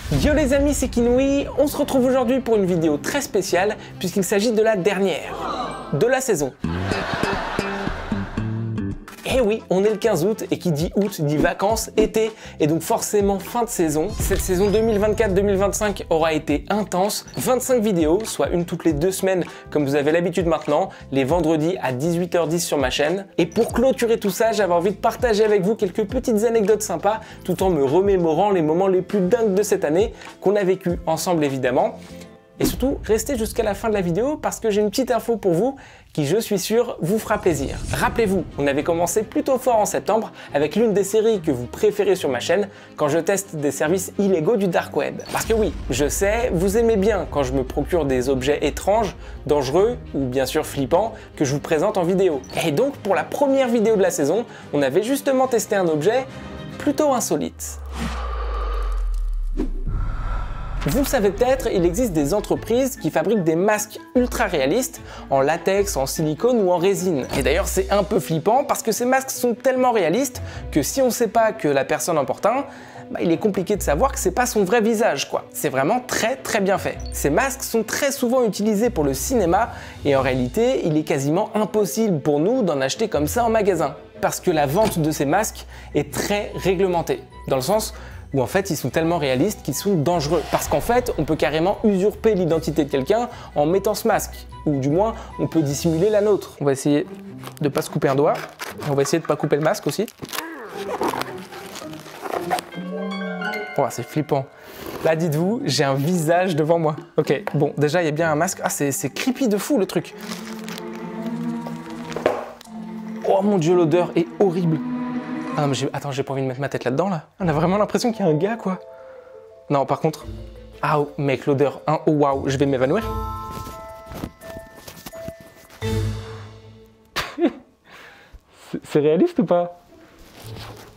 Yo les amis, c'est Kinoui, on se retrouve aujourd'hui pour une vidéo très spéciale puisqu'il s'agit de la dernière de la saison. Et oui, on est le 15 août et qui dit août dit vacances, été et donc forcément fin de saison. Cette saison 2024-2025 aura été intense, 25 vidéos, soit une toutes les 2 semaines comme vous avez l'habitude maintenant, les vendredis à 18h10 sur ma chaîne. Et pour clôturer tout ça, j'avais envie de partager avec vous quelques petites anecdotes sympas tout en me remémorant les moments les plus dingues de cette année qu'on a vécu ensemble évidemment. Et surtout, restez jusqu'à la fin de la vidéo parce que j'ai une petite info pour vous qui, je suis sûr, vous fera plaisir. Rappelez-vous, on avait commencé plutôt fort en septembre avec l'une des séries que vous préférez sur ma chaîne quand je teste des services illégaux du dark web. Parce que oui, je sais, vous aimez bien quand je me procure des objets étranges, dangereux ou bien sûr flippants que je vous présente en vidéo. Et donc, pour la première vidéo de la saison, on avait justement testé un objet plutôt insolite. Vous le savez peut-être, il existe des entreprises qui fabriquent des masques ultra réalistes en latex, en silicone ou en résine. Et d'ailleurs c'est un peu flippant parce que ces masques sont tellement réalistes que si on ne sait pas que la personne en porte un, il est compliqué de savoir que c'est pas son vrai visage quoi. C'est vraiment très bien fait. Ces masques sont très souvent utilisés pour le cinéma et en réalité il est quasiment impossible pour nous d'en acheter comme ça en magasin. Parce que la vente de ces masques est très réglementée. Dans le sens où en fait ils sont tellement réalistes qu'ils sont dangereux. Parce qu'en fait on peut carrément usurper l'identité de quelqu'un en mettant ce masque. Ou du moins on peut dissimuler la nôtre. On va essayer de pas se couper un doigt. On va essayer de pas couper le masque aussi. Oh, c'est flippant. Là dites-vous, j'ai un visage devant moi. Ok, bon déjà il y a bien un masque. Ah c'est creepy de fou le truc. Oh mon dieu, l'odeur est horrible. Ah non, mais attends, j'ai pas envie de mettre ma tête là-dedans, là. On a vraiment l'impression qu'il y a un gars, quoi. Non, par contre... Ah, oh, mec, l'odeur, hein, oh waouh, je vais m'évanouir. C'est réaliste ou pas?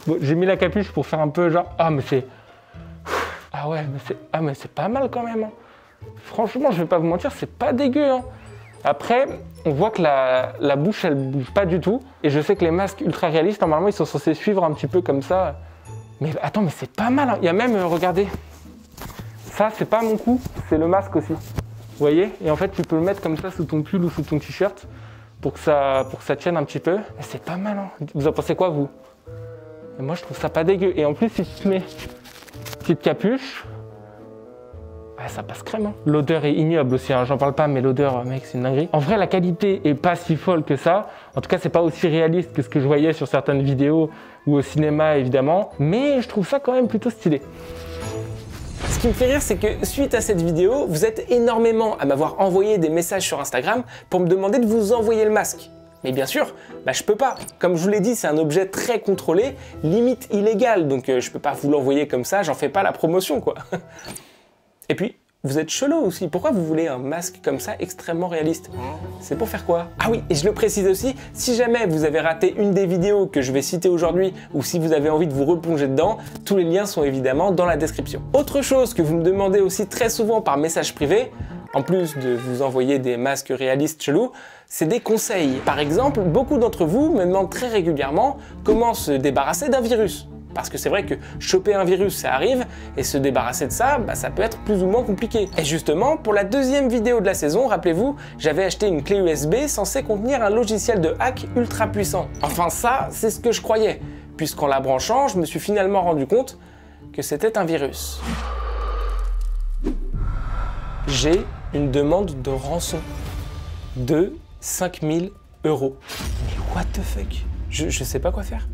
Bon, j'ai mis la capuche pour faire un peu genre... Ah, mais c'est... Ah ouais, mais c'est pas mal quand même. Hein. Franchement, je vais pas vous mentir, c'est pas dégueu, hein. Après, on voit que la bouche, elle bouge pas du tout. Et je sais que les masques ultra réalistes, normalement, ils sont censés suivre un petit peu comme ça. Mais attends, mais c'est pas mal. Hein. Il y a même, regardez, ça, c'est pas mon cou, c'est le masque aussi. Vous voyez? Et en fait, tu peux le mettre comme ça sous ton pull ou sous ton t-shirt pour que ça tienne un petit peu. Et c'est pas mal. Hein. Vous en pensez quoi, vous? Et moi, je trouve ça pas dégueu. Et en plus, si tu te mets une petite capuche... Ouais, ça passe crème. Hein. L'odeur est ignoble aussi, hein. J'en parle pas, mais l'odeur, mec, c'est une dinguerie. En vrai, la qualité est pas si folle que ça. En tout cas, c'est pas aussi réaliste que ce que je voyais sur certaines vidéos ou au cinéma, évidemment. Mais je trouve ça quand même plutôt stylé. Ce qui me fait rire, c'est que suite à cette vidéo, vous êtes énormément à m'avoir envoyé des messages sur Instagram pour me demander de vous envoyer le masque. Mais bien sûr, je peux pas. Comme je vous l'ai dit, c'est un objet très contrôlé, limite illégal. Donc je peux pas vous l'envoyer comme ça, j'en fais pas la promotion, quoi. Et puis, vous êtes chelou aussi. Pourquoi vous voulez un masque comme ça extrêmement réaliste? C'est pour faire quoi? Ah oui, et je le précise aussi, si jamais vous avez raté une des vidéos que je vais citer aujourd'hui ou si vous avez envie de vous replonger dedans, tous les liens sont évidemment dans la description. Autre chose que vous me demandez aussi très souvent par message privé, en plus de vous envoyer des masques réalistes chelous, c'est des conseils. Par exemple, beaucoup d'entre vous me demandent très régulièrement comment se débarrasser d'un virus. Parce que c'est vrai que choper un virus, ça arrive, et se débarrasser de ça, ça peut être plus ou moins compliqué. Et justement, pour la deuxième vidéo de la saison, rappelez-vous, j'avais acheté une clé USB censée contenir un logiciel de hack ultra puissant. Enfin ça, c'est ce que je croyais, puisqu'en la branchant, je me suis finalement rendu compte que c'était un virus. J'ai une demande de rançon de 5000 €. Mais what the fuck? Je sais pas quoi faire.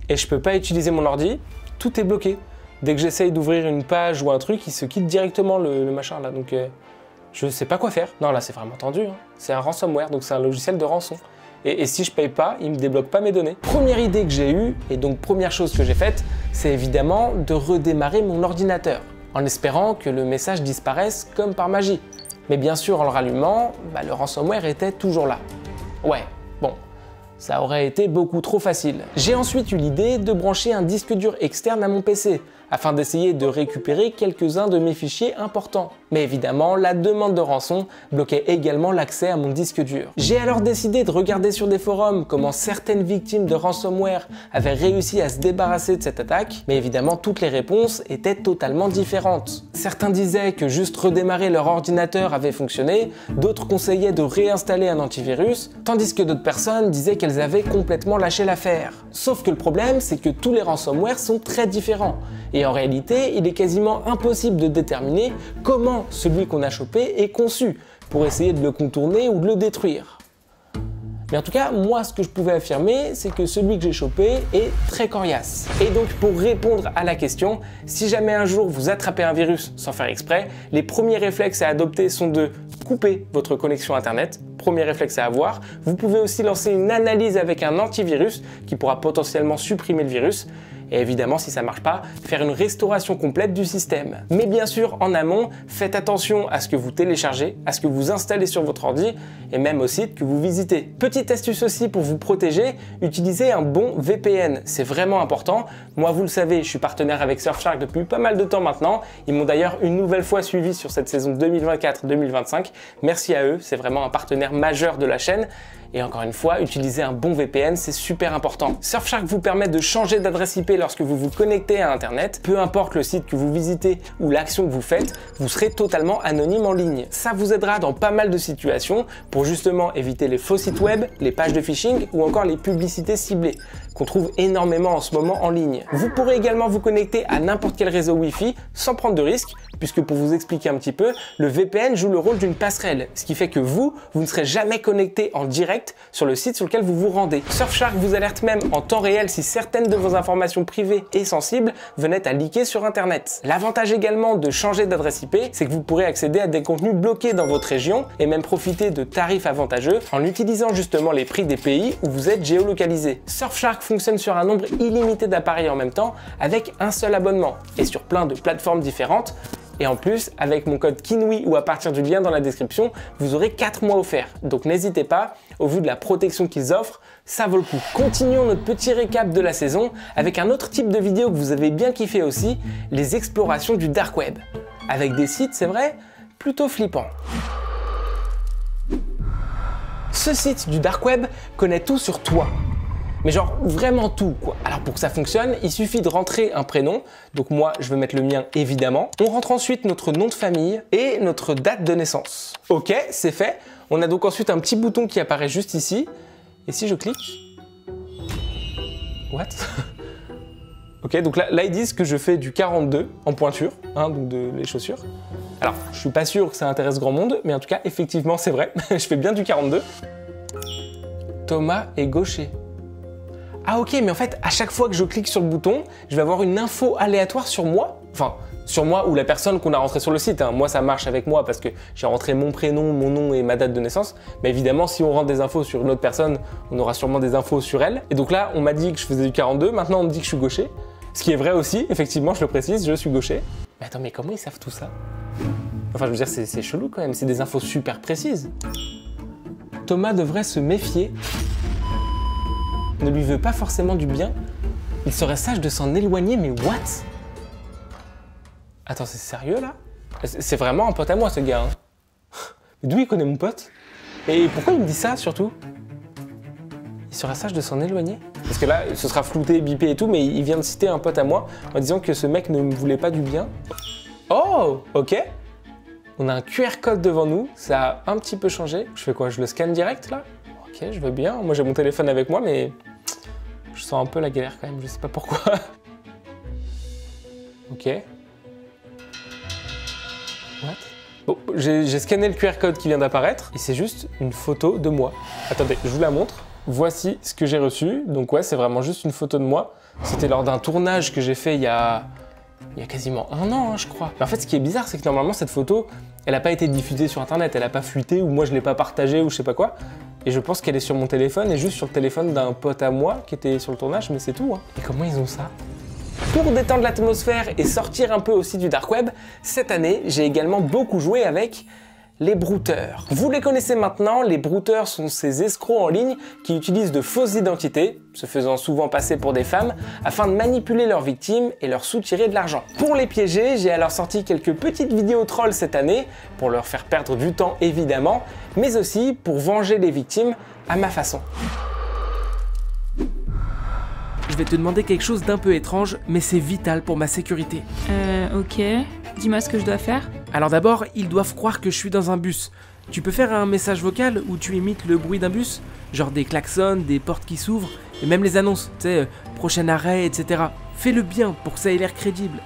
Et je peux pas utiliser mon ordi, tout est bloqué. Dès que j'essaye d'ouvrir une page ou un truc, il se quitte directement le machin là. Donc je sais pas quoi faire. Non là c'est vraiment tendu. Hein. C'est un ransomware, donc c'est un logiciel de rançon. Et si je paye pas, il me débloque pas mes données. Première idée que j'ai eue, et donc première chose que j'ai faite, c'est évidemment de redémarrer mon ordinateur, en espérant que le message disparaisse comme par magie. Mais bien sûr en le rallumant, le ransomware était toujours là. Ouais, bon. Ça aurait été beaucoup trop facile. J'ai ensuite eu l'idée de brancher un disque dur externe à mon PC, afin d'essayer de récupérer quelques-uns de mes fichiers importants. Mais évidemment, la demande de rançon bloquait également l'accès à mon disque dur. J'ai alors décidé de regarder sur des forums comment certaines victimes de ransomware avaient réussi à se débarrasser de cette attaque, mais évidemment toutes les réponses étaient totalement différentes. Certains disaient que juste redémarrer leur ordinateur avait fonctionné, d'autres conseillaient de réinstaller un antivirus, tandis que d'autres personnes disaient qu'elles avaient complètement lâché l'affaire. Sauf que le problème, c'est que tous les ransomware sont très différents. Et en réalité, il est quasiment impossible de déterminer comment celui qu'on a chopé est conçu pour essayer de le contourner ou de le détruire. Mais en tout cas, moi, ce que je pouvais affirmer, c'est que celui que j'ai chopé est très coriace. Et donc, pour répondre à la question, si jamais un jour vous attrapez un virus sans faire exprès, les premiers réflexes à adopter sont de couper votre connexion Internet. Premier réflexe à avoir. Vous pouvez aussi lancer une analyse avec un antivirus qui pourra potentiellement supprimer le virus. Et évidemment, si ça ne marche pas, faire une restauration complète du système. Mais bien sûr, en amont, faites attention à ce que vous téléchargez, à ce que vous installez sur votre ordi et même au site que vous visitez. Petite astuce aussi pour vous protéger, utilisez un bon VPN. C'est vraiment important. Moi, vous le savez, je suis partenaire avec Surfshark depuis pas mal de temps maintenant. Ils m'ont d'ailleurs une nouvelle fois suivi sur cette saison 2024-2025. Merci à eux, c'est vraiment un partenaire majeur de la chaîne. Et encore une fois, utiliser un bon VPN, c'est super important. Surfshark vous permet de changer d'adresse IP lorsque vous vous connectez à Internet. Peu importe le site que vous visitez ou l'action que vous faites, vous serez totalement anonyme en ligne. Ça vous aidera dans pas mal de situations pour justement éviter les faux sites web, les pages de phishing ou encore les publicités ciblées qu'on trouve énormément en ce moment en ligne. Vous pourrez également vous connecter à n'importe quel réseau Wi-Fi sans prendre de risque, puisque pour vous expliquer un petit peu, le VPN joue le rôle d'une passerelle, ce qui fait que vous ne serez jamais connecté en direct sur le site sur lequel vous vous rendez. Surfshark vous alerte même en temps réel si certaines de vos informations privées et sensibles venaient à leaker sur Internet. L'avantage également de changer d'adresse IP, c'est que vous pourrez accéder à des contenus bloqués dans votre région et même profiter de tarifs avantageux en utilisant justement les prix des pays où vous êtes géolocalisé. Surfshark fonctionne sur un nombre illimité d'appareils en même temps avec un seul abonnement et sur plein de plateformes différentes. Et en plus, avec mon code KINOUI ou à partir du lien dans la description, vous aurez 4 mois offerts. Donc n'hésitez pas, au vu de la protection qu'ils offrent, ça vaut le coup. Continuons notre petit récap de la saison avec un autre type de vidéo que vous avez bien kiffé aussi, les explorations du dark web. Avec des sites, c'est vrai, plutôt flippants. Ce site du dark web connaît tout sur toi. Mais genre vraiment tout quoi. Alors pour que ça fonctionne, il suffit de rentrer un prénom. Donc moi, je vais mettre le mien évidemment. On rentre ensuite notre nom de famille et notre date de naissance. Ok, c'est fait. On a donc ensuite un petit bouton qui apparaît juste ici. Et si je clique... What? Ok, donc là ils disent que je fais du 42 en pointure, hein, donc les chaussures. Alors, je suis pas sûr que ça intéresse grand monde, mais en tout cas, effectivement, c'est vrai. Je fais bien du 42. Thomas est gaucher. Ah ok, mais en fait, à chaque fois que je clique sur le bouton, je vais avoir une info aléatoire sur moi. Enfin, sur moi ou la personne qu'on a rentrée sur le site. Hein. Moi, ça marche avec moi parce que j'ai rentré mon prénom, mon nom et ma date de naissance. Mais évidemment, si on rentre des infos sur une autre personne, on aura sûrement des infos sur elle. Et donc là, on m'a dit que je faisais du 42. Maintenant, on me dit que je suis gaucher. Ce qui est vrai aussi, effectivement, je le précise, je suis gaucher. Mais attends, mais comment ils savent tout ça? Enfin, je veux dire, c'est chelou quand même. C'est des infos super précises. Thomas devrait se méfier. Ne lui veut pas forcément du bien, il serait sage de s'en éloigner, mais what? Attends, c'est sérieux là? C'est vraiment un pote à moi ce gars. Hein. D'où il connaît mon pote? Et pourquoi il me dit ça surtout? Il serait sage de s'en éloigner? Parce que là, ce sera flouté, bipé et tout, mais il vient de citer un pote à moi en disant que ce mec ne me voulait pas du bien. Oh, ok. On a un QR code devant nous, ça a un petit peu changé. Je fais quoi? Je le scanne direct là? Ok, je veux bien. Moi j'ai mon téléphone avec moi, mais je sens un peu la galère quand même, je sais pas pourquoi. Ok. What? Bon, j'ai scanné le QR code qui vient d'apparaître et c'est juste une photo de moi. Attendez, je vous la montre. Voici ce que j'ai reçu. Donc ouais, c'est vraiment juste une photo de moi. C'était lors d'un tournage que j'ai fait il y a quasiment 1 an, hein, je crois. Mais en fait, ce qui est bizarre, c'est que normalement, cette photo, elle n'a pas été diffusée sur Internet, elle n'a pas fuité ou moi, je ne l'ai pas partagée ou je sais pas quoi. Et je pense qu'elle est sur mon téléphone et juste sur le téléphone d'un pote à moi qui était sur le tournage, mais c'est tout. Hein. Et comment ils ont ça? Pour détendre l'atmosphère et sortir un peu aussi du dark web, cette année, j'ai également beaucoup joué avec les brouteurs. Vous les connaissez maintenant, les brouteurs sont ces escrocs en ligne qui utilisent de fausses identités, se faisant souvent passer pour des femmes, afin de manipuler leurs victimes et leur soutirer de l'argent. Pour les piéger, j'ai alors sorti quelques petites vidéos trolls cette année, pour leur faire perdre du temps évidemment, mais aussi pour venger les victimes à ma façon. Je vais te demander quelque chose d'un peu étrange, mais c'est vital pour ma sécurité. Ok. Dis-moi ce que je dois faire. Alors d'abord, ils doivent croire que je suis dans un bus. Tu peux faire un message vocal où tu imites le bruit d'un bus? Genre des klaxons, des portes qui s'ouvrent, et même les annonces, tu sais, prochain arrêt, etc. Fais-le bien pour que ça ait l'air crédible.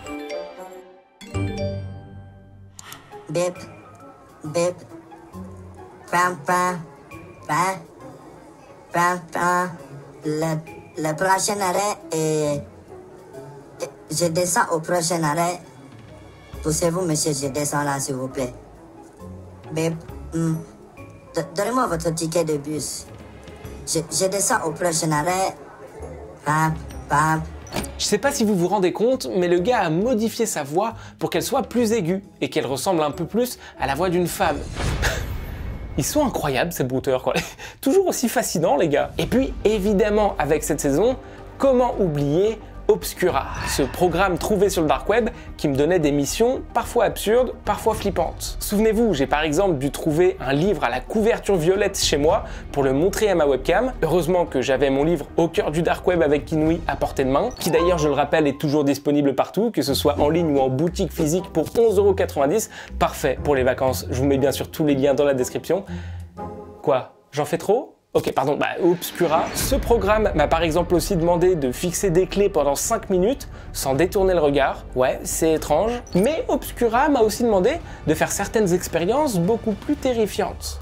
Bip, bip, pam, pam, pam, pam, pam. Le prochain arrêt est... Je descends au prochain arrêt. Poussez-vous, monsieur, je descends là, s'il vous plaît. Bip, donnez-moi votre ticket de bus. Je descends au prochain arrêt. Pam, pam. Je sais pas si vous vous rendez compte, mais le gars a modifié sa voix pour qu'elle soit plus aiguë et qu'elle ressemble un peu plus à la voix d'une femme. Ils sont incroyables ces brouteurs, quoi. Toujours aussi fascinants, les gars. Et puis, évidemment, avec cette saison, comment oublier Obscura, ce programme trouvé sur le dark web qui me donnait des missions parfois absurdes, parfois flippantes. Souvenez-vous, j'ai par exemple dû trouver un livre à la couverture violette chez moi pour le montrer à ma webcam. Heureusement que j'avais mon livre au cœur du dark web avec Kinui à portée de main, qui d'ailleurs, je le rappelle, est toujours disponible partout, que ce soit en ligne ou en boutique physique pour 11,90 €. Parfait pour les vacances. Je vous mets bien sûr tous les liens dans la description. Quoi? J'en fais trop? Ok, pardon, Obscura. Ce programme m'a par exemple aussi demandé de fixer des clés pendant 5 minutes sans détourner le regard. Ouais, c'est étrange. Mais Obscura m'a aussi demandé de faire certaines expériences beaucoup plus terrifiantes.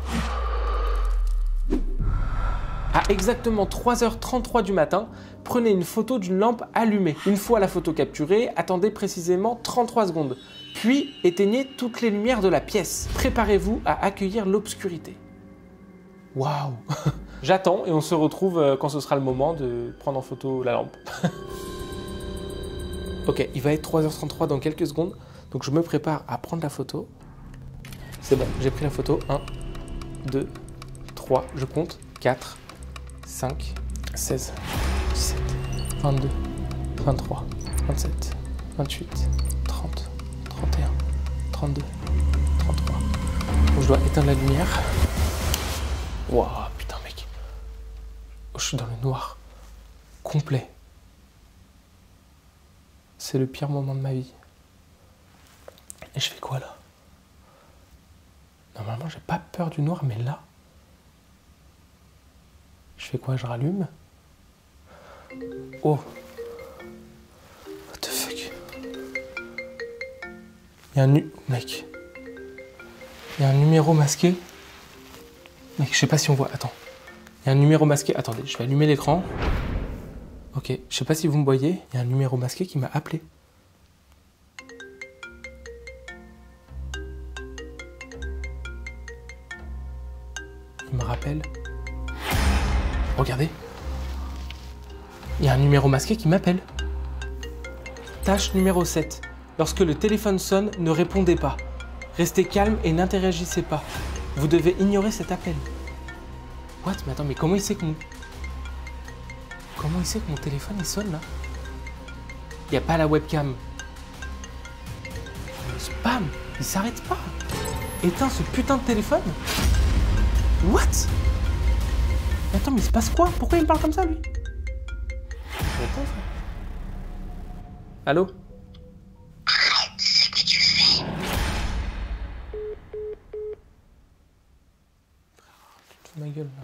À exactement 3h33 du matin, prenez une photo d'une lampe allumée. Une fois la photo capturée, attendez précisément 33 secondes. Puis éteignez toutes les lumières de la pièce. Préparez-vous à accueillir l'obscurité. Waouh! J'attends et on se retrouve quand ce sera le moment de prendre en photo la lampe. Ok, il va être 3h33 dans quelques secondes, donc je me prépare à prendre la photo. C'est bon, j'ai pris la photo. 1, 2, 3, je compte. 4, 5, 16, 17, 22, 23, 27, 28, 30, 31, 32, 33. Donc je dois éteindre la lumière. Waouh, putain mec. Oh, je suis dans le noir. Complet. C'est le pire moment de ma vie. Et je fais quoi là? Normalement j'ai pas peur du noir, mais là... Je fais quoi? Je rallume? Oh. What the fuck? Il y a un mec. Il y a un numéro masqué. Mec, je sais pas si on voit. Attends. Il y a un numéro masqué. Attendez, je vais allumer l'écran. Ok, je sais pas si vous me voyez. Il y a un numéro masqué qui m'a appelé. Il me rappelle. Regardez. Il y a un numéro masqué qui m'appelle. Tâche numéro 7. Lorsque le téléphone sonne, ne répondez pas. Restez calme et n'interagissez pas. Vous devez ignorer cet appel. What? Mais attends, mais comment il sait que mon... Comment il sait que mon téléphone il sonne là? Il n'y a pas la webcam. Le spam, il s'arrête pas. Éteins ce putain de téléphone. What? Mais attends, mais il se passe quoi? Pourquoi il me parle comme ça lui? Allô? Ma gueule là.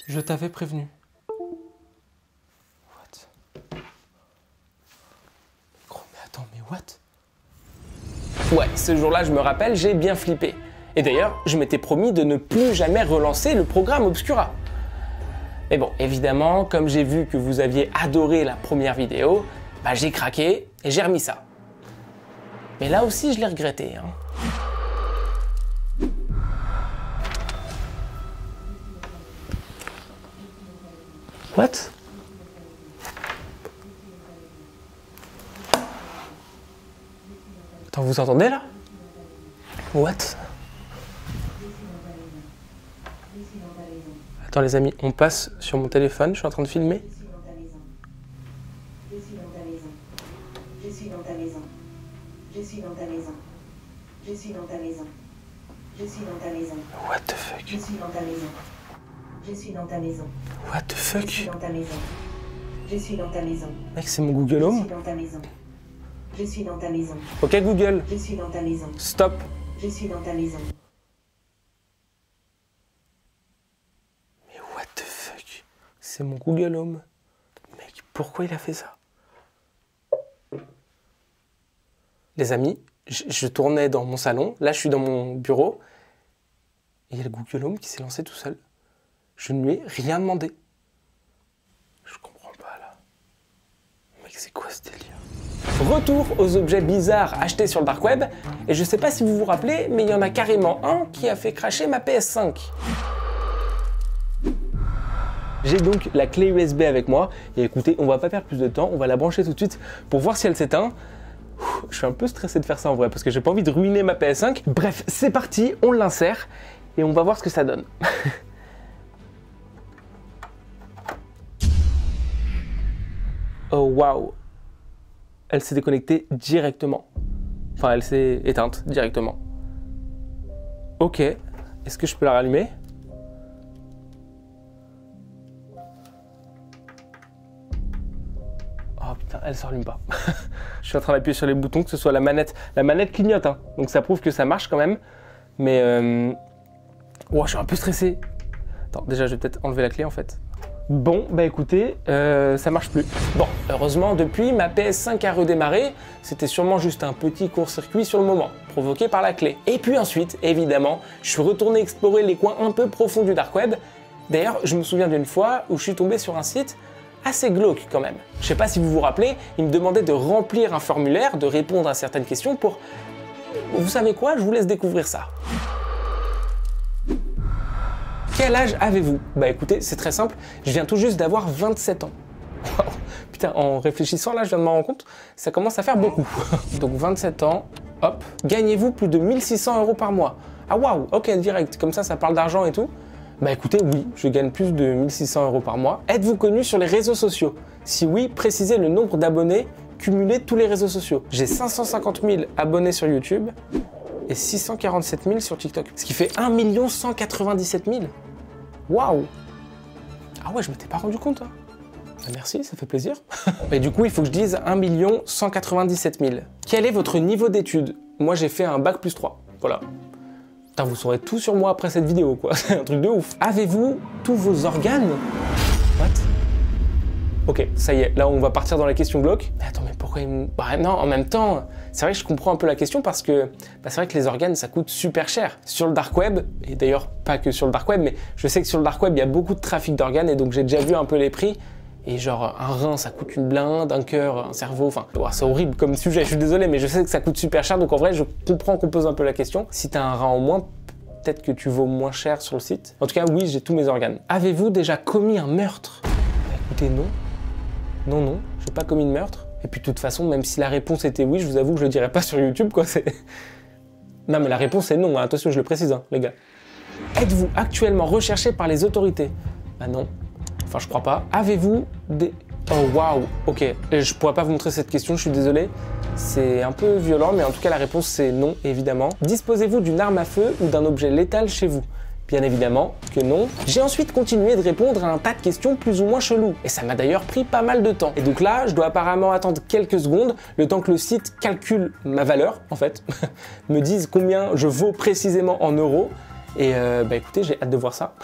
Je t'avais prévenu. What? Gros, mais attends, mais what? Ouais, ce jour-là, je me rappelle, j'ai bien flippé. Et d'ailleurs, je m'étais promis de ne plus jamais relancer le programme Obscura. Mais bon, évidemment, comme j'ai vu que vous aviez adoré la première vidéo, j'ai craqué et j'ai remis ça. Mais là aussi, je l'ai regretté, hein. What? Attends, vous entendez là? What? Attends les amis, on passe sur mon téléphone, je suis en train de filmer. Je suis dans ta maison. Je suis dans ta maison. Je suis dans ta maison. Je suis dans ta maison. Je suis dans ta maison. What the fuck? Je suis dans ta maison. Je suis dans ta maison. What the Je suis fuck? dans ta maison. Je suis dans ta maison. Mec, c'est mon Google Je Home. suis dans ta maison. Je suis dans ta maison. Ok Google, Je suis dans ta maison. stop. Je suis dans ta maison. Mais what the fuck? C'est mon Google Home. Mec, pourquoi il a fait ça? Les amis, je tournais dans mon salon, là je suis dans mon bureau, et il y a le Google Home qui s'est lancé tout seul. Je ne lui ai rien demandé. Je comprends pas là. Mec, c'est quoi ce délire? Retour aux objets bizarres achetés sur le dark web, et je sais pas si vous vous rappelez, mais il y en a carrément un qui a fait cracher ma PS5. J'ai donc la clé USB avec moi, et écoutez, on va pas perdre plus de temps, on va la brancher tout de suite pour voir si elle s'éteint. Je suis un peu stressé de faire ça en vrai, parce que j'ai pas envie de ruiner ma PS5. Bref, c'est parti, on l'insère, et on va voir ce que ça donne. Oh waouh! Elle s'est déconnectée directement. Enfin, elle s'est éteinte directement. Ok, est-ce que je peux la rallumer? Oh putain, elle ne s'allume pas. Je suis en train d'appuyer sur les boutons, que ce soit la manette. La manette clignote, hein, donc ça prouve que ça marche quand même. Mais oh, je suis un peu stressé. Attends, déjà, je vais peut-être enlever la clé en fait. Bon, bah écoutez, ça marche plus. Bon, heureusement, depuis, ma PS5 a redémarré. C'était sûrement juste un petit court-circuit sur le moment, provoqué par la clé. Et puis ensuite, évidemment, je suis retourné explorer les coins un peu profonds du dark web. D'ailleurs, je me souviens d'une fois où je suis tombé sur un site assez glauque quand même. Je sais pas si vous vous rappelez, il me demandait de remplir un formulaire, de répondre à certaines questions pour... Vous savez quoi? Je vous laisse découvrir ça. Quel âge avez-vous? Bah écoutez, c'est très simple, je viens tout juste d'avoir 27 ans. Wow. Putain, en réfléchissant là, je viens de m'en rendre compte, ça commence à faire beaucoup. Donc 27 ans, hop. Gagnez-vous plus de 1600 € par mois? Ah waouh, ok, direct, comme ça parle d'argent et tout. Bah écoutez, oui, je gagne plus de 1600 € par mois. Êtes-vous connu sur les réseaux sociaux? Si oui, précisez le nombre d'abonnés cumulés de tous les réseaux sociaux. J'ai 550 000 abonnés sur YouTube et 647 000 sur TikTok. Ce qui fait 1 197 000. Waouh! Ah ouais, je m'étais pas rendu compte. Hein. Bah merci, ça fait plaisir. Et du coup, il faut que je dise 1 197 000. Quel est votre niveau d'études? Moi, j'ai fait un bac plus 3. Voilà. Putain, vous saurez tout sur moi après cette vidéo, quoi. C'est un truc de ouf. Avez-vous tous vos organes? What? Ok, ça y est, là on va partir dans les questions glauques. Mais attends, mais pourquoi il me... Bah non, en même temps, c'est vrai que je comprends un peu la question parce que c'est vrai que les organes, ça coûte super cher. Sur le dark web, et d'ailleurs pas que sur le dark web, mais je sais que sur le dark web, il y a beaucoup de trafic d'organes et donc j'ai déjà vu un peu les prix. Et genre, un rein, ça coûte une blinde, un cœur, un cerveau, enfin, c'est horrible comme sujet, je suis désolé, mais je sais que ça coûte super cher, donc en vrai, je comprends qu'on pose un peu la question. Si t'as un rein en moins, peut-être que tu vaux moins cher sur le site. En tout cas, oui, j'ai tous mes organes. Avez-vous déjà commis un meurtre? Bah écoutez, non. Non, non, j'ai pas commis de meurtre. Et puis de toute façon, même si la réponse était oui, je vous avoue que je le dirais pas sur YouTube, quoi. Non, mais la réponse est non, hein. Attention, je le précise, hein, les gars. Êtes-vous actuellement recherché par les autorités? Bah non. Enfin, je crois pas. Avez-vous des... Oh, waouh, ok. Je pourrais pas vous montrer cette question, je suis désolé. C'est un peu violent, mais en tout cas, la réponse, c'est non, évidemment. Disposez-vous d'une arme à feu ou d'un objet létal chez vous? Bien évidemment que non. J'ai ensuite continué de répondre à un tas de questions plus ou moins cheloues. Et ça m'a d'ailleurs pris pas mal de temps. Et donc là, je dois apparemment attendre quelques secondes, le temps que le site calcule ma valeur, en fait, me dise combien je vaux précisément en euros. Et bah écoutez, j'ai hâte de voir ça.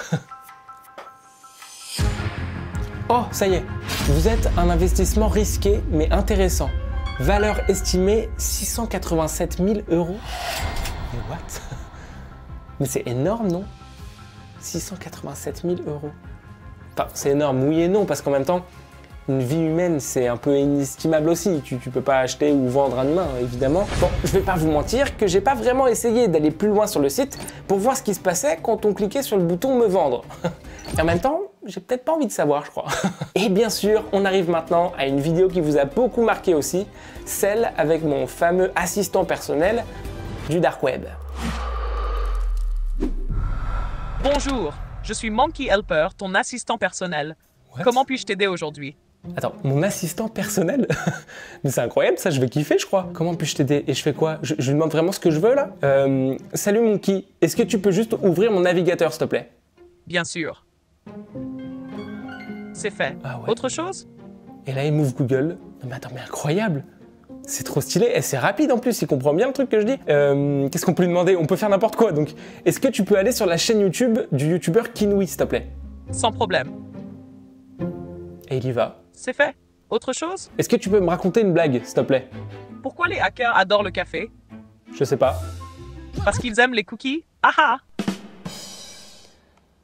Oh, ça y est. Vous êtes un investissement risqué mais intéressant. Valeur estimée 687 000 €. Mais what? Mais c'est énorme, non? 687 000 €. Enfin, c'est énorme, oui et non, parce qu'en même temps, une vie humaine, c'est un peu inestimable aussi. Tu peux pas acheter ou vendre un humain, évidemment. Bon, je vais pas vous mentir que j'ai pas vraiment essayé d'aller plus loin sur le site pour voir ce qui se passait quand on cliquait sur le bouton « Me vendre ». Et en même temps, j'ai peut-être pas envie de savoir, je crois. Et bien sûr, on arrive maintenant à une vidéo qui vous a beaucoup marqué aussi, celle avec mon fameux assistant personnel du dark web. Bonjour, je suis Monkey Helper, ton assistant personnel. What? Comment puis-je t'aider aujourd'hui? Attends, mon assistant personnel? Mais c'est incroyable ça, je vais kiffer je crois. Comment puis-je t'aider? Et je fais quoi? Je lui demande vraiment ce que je veux là? Salut Monkey, est-ce que tu peux juste ouvrir mon navigateur s'il te plaît? Bien sûr. C'est fait. Ah ouais. Autre chose? Et là il m'ouvre Google. Non mais attends, mais incroyable! C'est trop stylé, et c'est rapide en plus, il comprend bien le truc que je dis. Qu'est-ce qu'on peut lui demander? On peut faire n'importe quoi, donc est-ce que tu peux aller sur la chaîne YouTube du youtubeur Kinui s'il te plaît? Sans problème. Et il y va. C'est fait. Autre chose? Est-ce que tu peux me raconter une blague s'il te plaît? Pourquoi les hackers adorent le café? Je sais pas. Parce qu'ils aiment les cookies? Ah ah!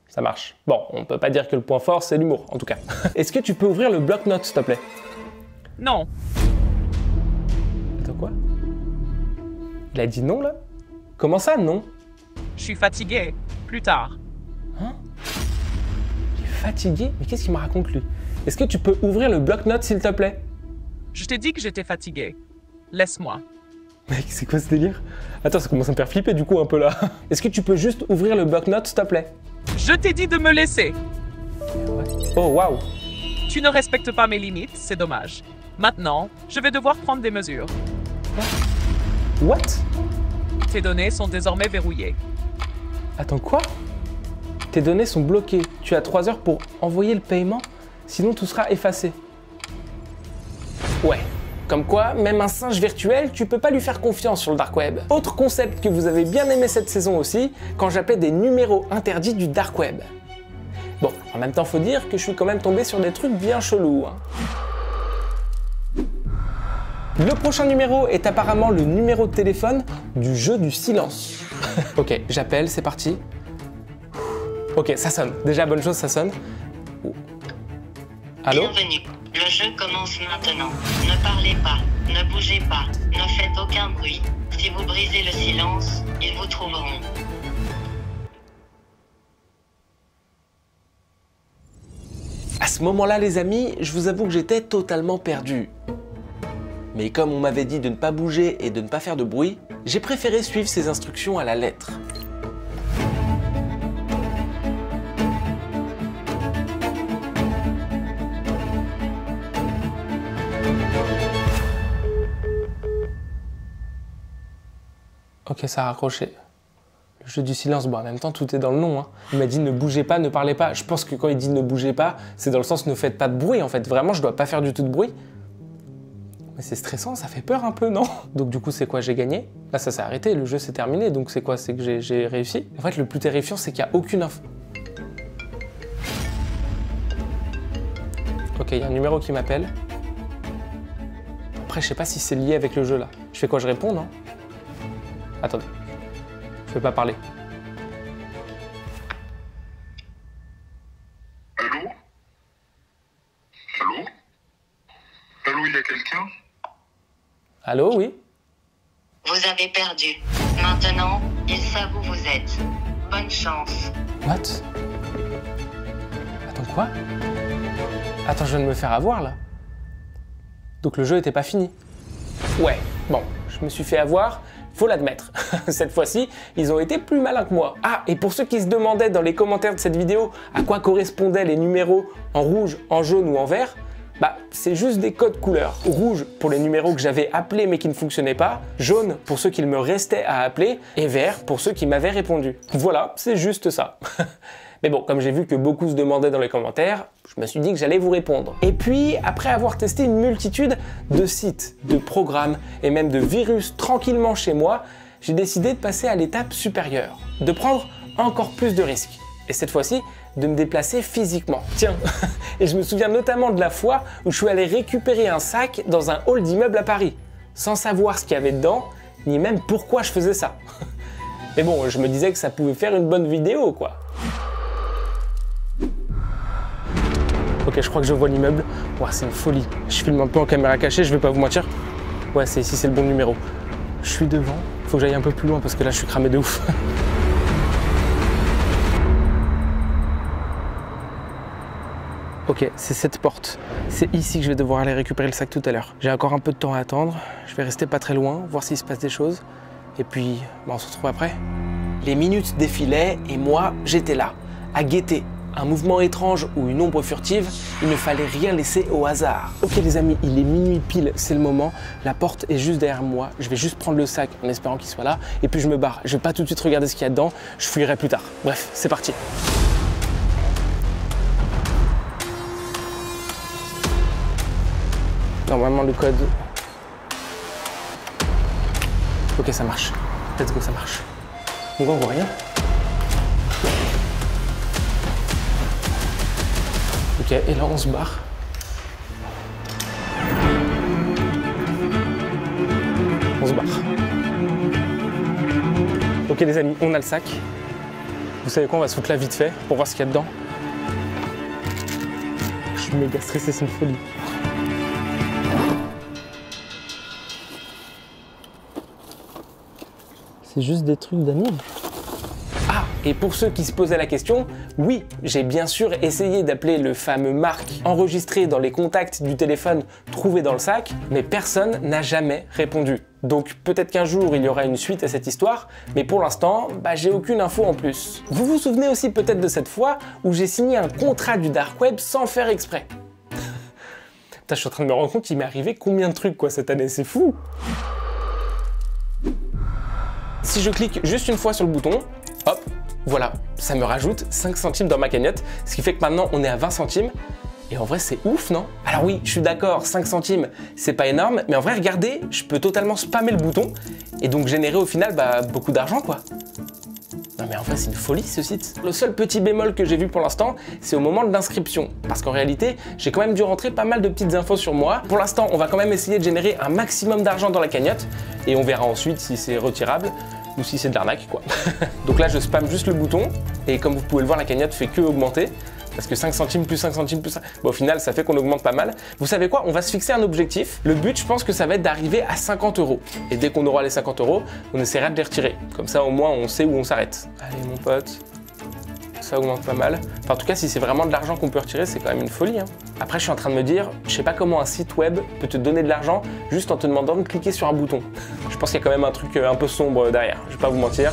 Ça marche. Bon, on peut pas dire que le point fort c'est l'humour en tout cas. Est-ce que tu peux ouvrir le bloc-notes s'il te plaît? Non. Attends quoi? Il a dit non là? Comment ça non? Je suis fatigué. Plus tard. Hein? Il est fatigué? Mais qu'est-ce qu'il me raconte lui? Est-ce que tu peux ouvrir le bloc-notes s'il te plaît? Je t'ai dit que j'étais fatigué. Laisse-moi. Mec, c'est quoi ce délire? Attends, ça commence à me faire flipper du coup un peu là. Est-ce que tu peux juste ouvrir le bloc-notes s'il te plaît? Je t'ai dit de me laisser. Oh waouh! Tu ne respectes pas mes limites, c'est dommage. Maintenant, je vais devoir prendre des mesures. What? Tes données sont désormais verrouillées. Attends quoi? Tes données sont bloquées. Tu as 3 heures pour envoyer le paiement, sinon tout sera effacé. Ouais. Comme quoi, même un singe virtuel, tu peux pas lui faire confiance sur le dark web. Autre concept que vous avez bien aimé cette saison aussi, quand j'appelais des numéros interdits du dark web. Bon, en même temps, faut dire que je suis quand même tombé sur des trucs bien chelous. Hein. Le prochain numéro est apparemment le numéro de téléphone du jeu du silence. Ok, j'appelle, c'est parti. Ok, ça sonne. Déjà, bonne chose, ça sonne. Oh. Allô? Bienvenue. Le jeu commence maintenant. Ne parlez pas, ne bougez pas, ne faites aucun bruit. Si vous brisez le silence, ils vous trouveront. À ce moment-là, les amis, je vous avoue que j'étais totalement perdu. Mais comme on m'avait dit de ne pas bouger et de ne pas faire de bruit, j'ai préféré suivre ces instructions à la lettre. Ok, ça a raccroché. Le jeu du silence, bon en même temps tout est dans le nom. Hein. Il m'a dit ne bougez pas, ne parlez pas. Je pense que quand il dit ne bougez pas, c'est dans le sens ne faites pas de bruit en fait. Vraiment, je dois pas faire du tout de bruit. Mais c'est stressant, ça fait peur un peu, non? Donc du coup, c'est quoi? J'ai gagné? Là, ça s'est arrêté, le jeu s'est terminé. Donc c'est quoi? C'est que j'ai réussi? En fait, le plus terrifiant, c'est qu'il n'y a aucune info. Ok, il y a un numéro qui m'appelle. Après, je sais pas si c'est lié avec le jeu là. Je fais quoi? Je réponds, non? Attendez. Je peux pas parler. Allô? Allô? Allô, il y a quelqu'un? Allô, oui? Vous avez perdu. Maintenant, ils savent où vous êtes. Bonne chance. What? Attends, quoi? Attends, je viens de me faire avoir, là. Donc le jeu était pas fini. Ouais, bon, je me suis fait avoir, faut l'admettre. Cette fois-ci, ils ont été plus malins que moi. Ah, et pour ceux qui se demandaient dans les commentaires de cette vidéo à quoi correspondaient les numéros en rouge, en jaune ou en vert, bah, c'est juste des codes couleurs. Rouge pour les numéros que j'avais appelés mais qui ne fonctionnaient pas, jaune pour ceux qu'il me restait à appeler, et vert pour ceux qui m'avaient répondu. Voilà, c'est juste ça. Mais bon, comme j'ai vu que beaucoup se demandaient dans les commentaires, je me suis dit que j'allais vous répondre. Et puis, après avoir testé une multitude de sites, de programmes et même de virus tranquillement chez moi, j'ai décidé de passer à l'étape supérieure, de prendre encore plus de risques. Et cette fois-ci, de me déplacer physiquement. Tiens, et je me souviens notamment de la fois où je suis allé récupérer un sac dans un hall d'immeuble à Paris, sans savoir ce qu'il y avait dedans, ni même pourquoi je faisais ça. Mais bon, je me disais que ça pouvait faire une bonne vidéo, quoi. Ok, je crois que je vois l'immeuble. Ouais, c'est une folie. Je filme un peu en caméra cachée, je vais pas vous mentir. Ouais, c'est ici, c'est le bon numéro. Je suis devant. Faut que j'aille un peu plus loin parce que là, je suis cramé de ouf. Ok, c'est cette porte. C'est ici que je vais devoir aller récupérer le sac tout à l'heure. J'ai encore un peu de temps à attendre. Je vais rester pas très loin, voir s'il se passe des choses. Et puis, on se retrouve après. Les minutes défilaient et moi, j'étais là, à guetter. Un mouvement étrange ou une ombre furtive, il ne fallait rien laisser au hasard. Ok les amis, il est minuit pile, c'est le moment. La porte est juste derrière moi. Je vais juste prendre le sac en espérant qu'il soit là. Et puis je me barre. Je vais pas tout de suite regarder ce qu'il y a dedans. Je fouillerai plus tard. Bref, c'est parti. Normalement le code... Ok, ça marche. Let's go, ça marche. Donc on voit rien. Ok, et là on se barre. On se barre. Ok les amis, on a le sac. Vous savez quoi, on va se foutre là vite fait pour voir ce qu'il y a dedans. Je suis méga stressé, c'est une folie. C'est juste des trucs d'amis. Ah, et pour ceux qui se posaient la question, oui, j'ai bien sûr essayé d'appeler le fameux Marc enregistré dans les contacts du téléphone trouvé dans le sac, mais personne n'a jamais répondu. Donc peut-être qu'un jour il y aura une suite à cette histoire, mais pour l'instant, j'ai aucune info en plus. Vous vous souvenez aussi peut-être de cette fois où j'ai signé un contrat du dark web sans faire exprès. Putain, je suis en train de me rendre compte qu'il m'est arrivé combien de trucs cette année, c'est fou. Si je clique juste une fois sur le bouton, hop, voilà, ça me rajoute 5 centimes dans ma cagnotte, ce qui fait que maintenant on est à 20 centimes. Et en vrai, c'est ouf, non? Alors oui, je suis d'accord, 5 centimes, c'est pas énorme, mais en vrai, regardez, je peux totalement spammer le bouton et donc générer au final beaucoup d'argent, quoi. Non mais en vrai, c'est une folie ce site. Le seul petit bémol que j'ai vu pour l'instant, c'est au moment de l'inscription. Parce qu'en réalité, j'ai quand même dû rentrer pas mal de petites infos sur moi. Pour l'instant, on va quand même essayer de générer un maximum d'argent dans la cagnotte et on verra ensuite si c'est retirable ou si c'est de l'arnaque, quoi. Donc là, je spamme juste le bouton et comme vous pouvez le voir, la cagnotte fait que augmenter. Parce que 5 centimes plus 5 centimes plus 5... Bon, au final, ça fait qu'on augmente pas mal. Vous savez quoi? On va se fixer un objectif. Le but, je pense que ça va être d'arriver à 50 €. Et dès qu'on aura les 50 €, on essaiera de les retirer. Comme ça, au moins, on sait où on s'arrête. Allez, mon pote. Ça augmente pas mal. Enfin, en tout cas, si c'est vraiment de l'argent qu'on peut retirer, c'est quand même une folie, hein. Après, je suis en train de me dire, je sais pas comment un site web peut te donner de l'argent juste en te demandant de cliquer sur un bouton. Je pense qu'il y a quand même un truc un peu sombre derrière. Je vais pas vous mentir.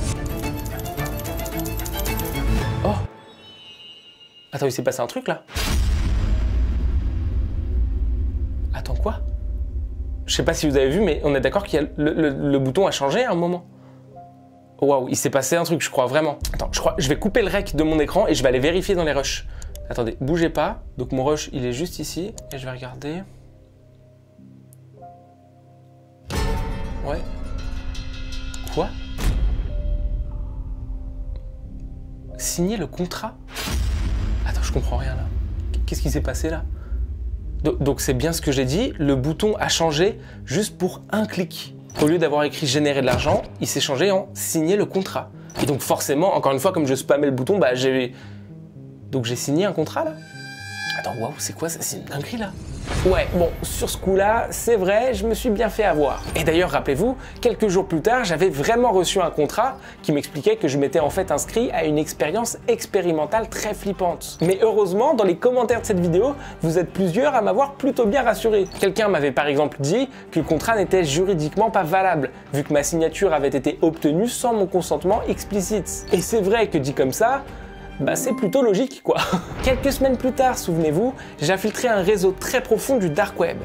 Oh! Attends, il s'est passé un truc là? Attends, quoi? Je sais pas si vous avez vu, mais on est d'accord qu'il y a le bouton a changé à un moment. Waouh, il s'est passé un truc, je crois vraiment. Attends, je vais couper le rec de mon écran et je vais aller vérifier dans les rushs. Attendez, bougez pas. Donc mon rush, il est juste ici. Et je vais regarder. Ouais. Quoi? Signer le contrat? Attends, je comprends rien là. Qu'est-ce qui s'est passé là? Donc c'est bien ce que j'ai dit, le bouton a changé juste pour un clic. Au lieu d'avoir écrit générer de l'argent, il s'est changé en signer le contrat. Et donc forcément, encore une fois, comme je spammais le bouton, j'ai signé un contrat là? Attends, waouh, c'est quoi ça? C'est une dinguerie là. Ouais, bon, sur ce coup-là, c'est vrai, je me suis bien fait avoir. Et d'ailleurs, rappelez-vous, quelques jours plus tard, j'avais vraiment reçu un contrat qui m'expliquait que je m'étais en fait inscrit à une expérience expérimentale très flippante. Mais heureusement, dans les commentaires de cette vidéo, vous êtes plusieurs à m'avoir plutôt bien rassuré. Quelqu'un m'avait par exemple dit que le contrat n'était juridiquement pas valable, vu que ma signature avait été obtenue sans mon consentement explicite. Et c'est vrai que dit comme ça, c'est plutôt logique, quoi. Quelques semaines plus tard, souvenez-vous, j'ai infiltré un réseau très profond du dark web.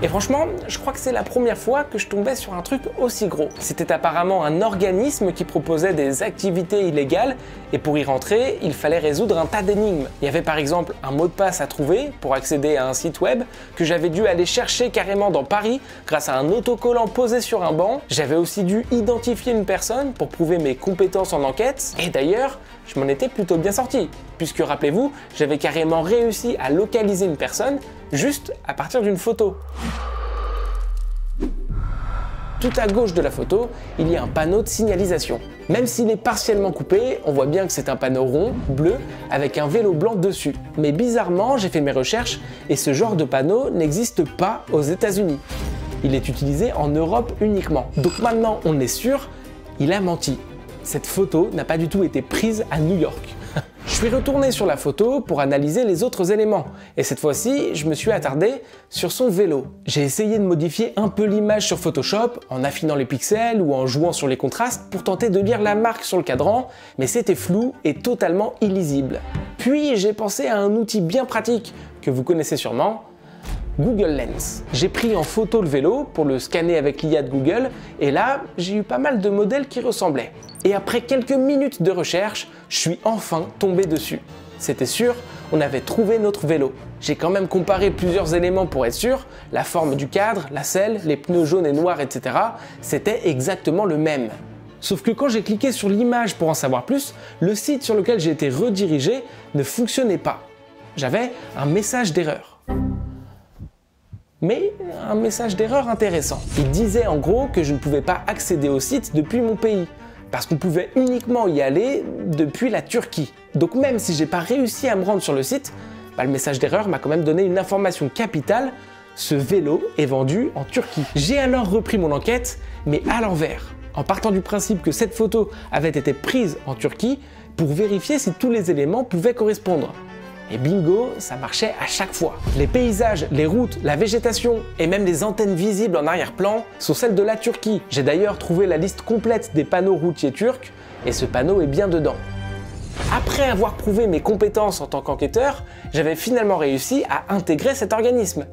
Et franchement, je crois que c'est la première fois que je tombais sur un truc aussi gros. C'était apparemment un organisme qui proposait des activités illégales et pour y rentrer, il fallait résoudre un tas d'énigmes. Il y avait par exemple un mot de passe à trouver pour accéder à un site web que j'avais dû aller chercher carrément dans Paris grâce à un autocollant posé sur un banc. J'avais aussi dû identifier une personne pour prouver mes compétences en enquête. Et d'ailleurs, je m'en étais plutôt bien sorti, puisque rappelez-vous, j'avais carrément réussi à localiser une personne juste à partir d'une photo. Tout à gauche de la photo, il y a un panneau de signalisation. Même s'il est partiellement coupé, on voit bien que c'est un panneau rond, bleu, avec un vélo blanc dessus. Mais bizarrement, j'ai fait mes recherches et ce genre de panneau n'existe pas aux États-Unis. Il est utilisé en Europe uniquement. Donc maintenant, on est sûr, il a menti. Cette photo n'a pas du tout été prise à New York. Je suis retourné sur la photo pour analyser les autres éléments, et cette fois-ci, je me suis attardé sur son vélo. J'ai essayé de modifier un peu l'image sur Photoshop, en affinant les pixels ou en jouant sur les contrastes pour tenter de lire la marque sur le cadran, mais c'était flou et totalement illisible. Puis j'ai pensé à un outil bien pratique que vous connaissez sûrement, Google Lens. J'ai pris en photo le vélo pour le scanner avec l'IA de Google, et là, j'ai eu pas mal de modèles qui ressemblaient. Et après quelques minutes de recherche, je suis enfin tombé dessus. C'était sûr, on avait trouvé notre vélo. J'ai quand même comparé plusieurs éléments pour être sûr, la forme du cadre, la selle, les pneus jaunes et noirs, etc. C'était exactement le même. Sauf que quand j'ai cliqué sur l'image pour en savoir plus, le site sur lequel j'ai été redirigé ne fonctionnait pas. J'avais un message d'erreur. Mais un message d'erreur intéressant. Il disait en gros que je ne pouvais pas accéder au site depuis mon pays, parce qu'on pouvait uniquement y aller depuis la Turquie. Donc même si j'ai pas réussi à me rendre sur le site, le message d'erreur m'a quand même donné une information capitale, ce vélo est vendu en Turquie. J'ai alors repris mon enquête, mais à l'envers, en partant du principe que cette photo avait été prise en Turquie pour vérifier si tous les éléments pouvaient correspondre. Et bingo, ça marchait à chaque fois. Les paysages, les routes, la végétation et même les antennes visibles en arrière-plan sont celles de la Turquie. J'ai d'ailleurs trouvé la liste complète des panneaux routiers turcs et ce panneau est bien dedans. Après avoir prouvé mes compétences en tant qu'enquêteur, j'avais finalement réussi à intégrer cet organisme.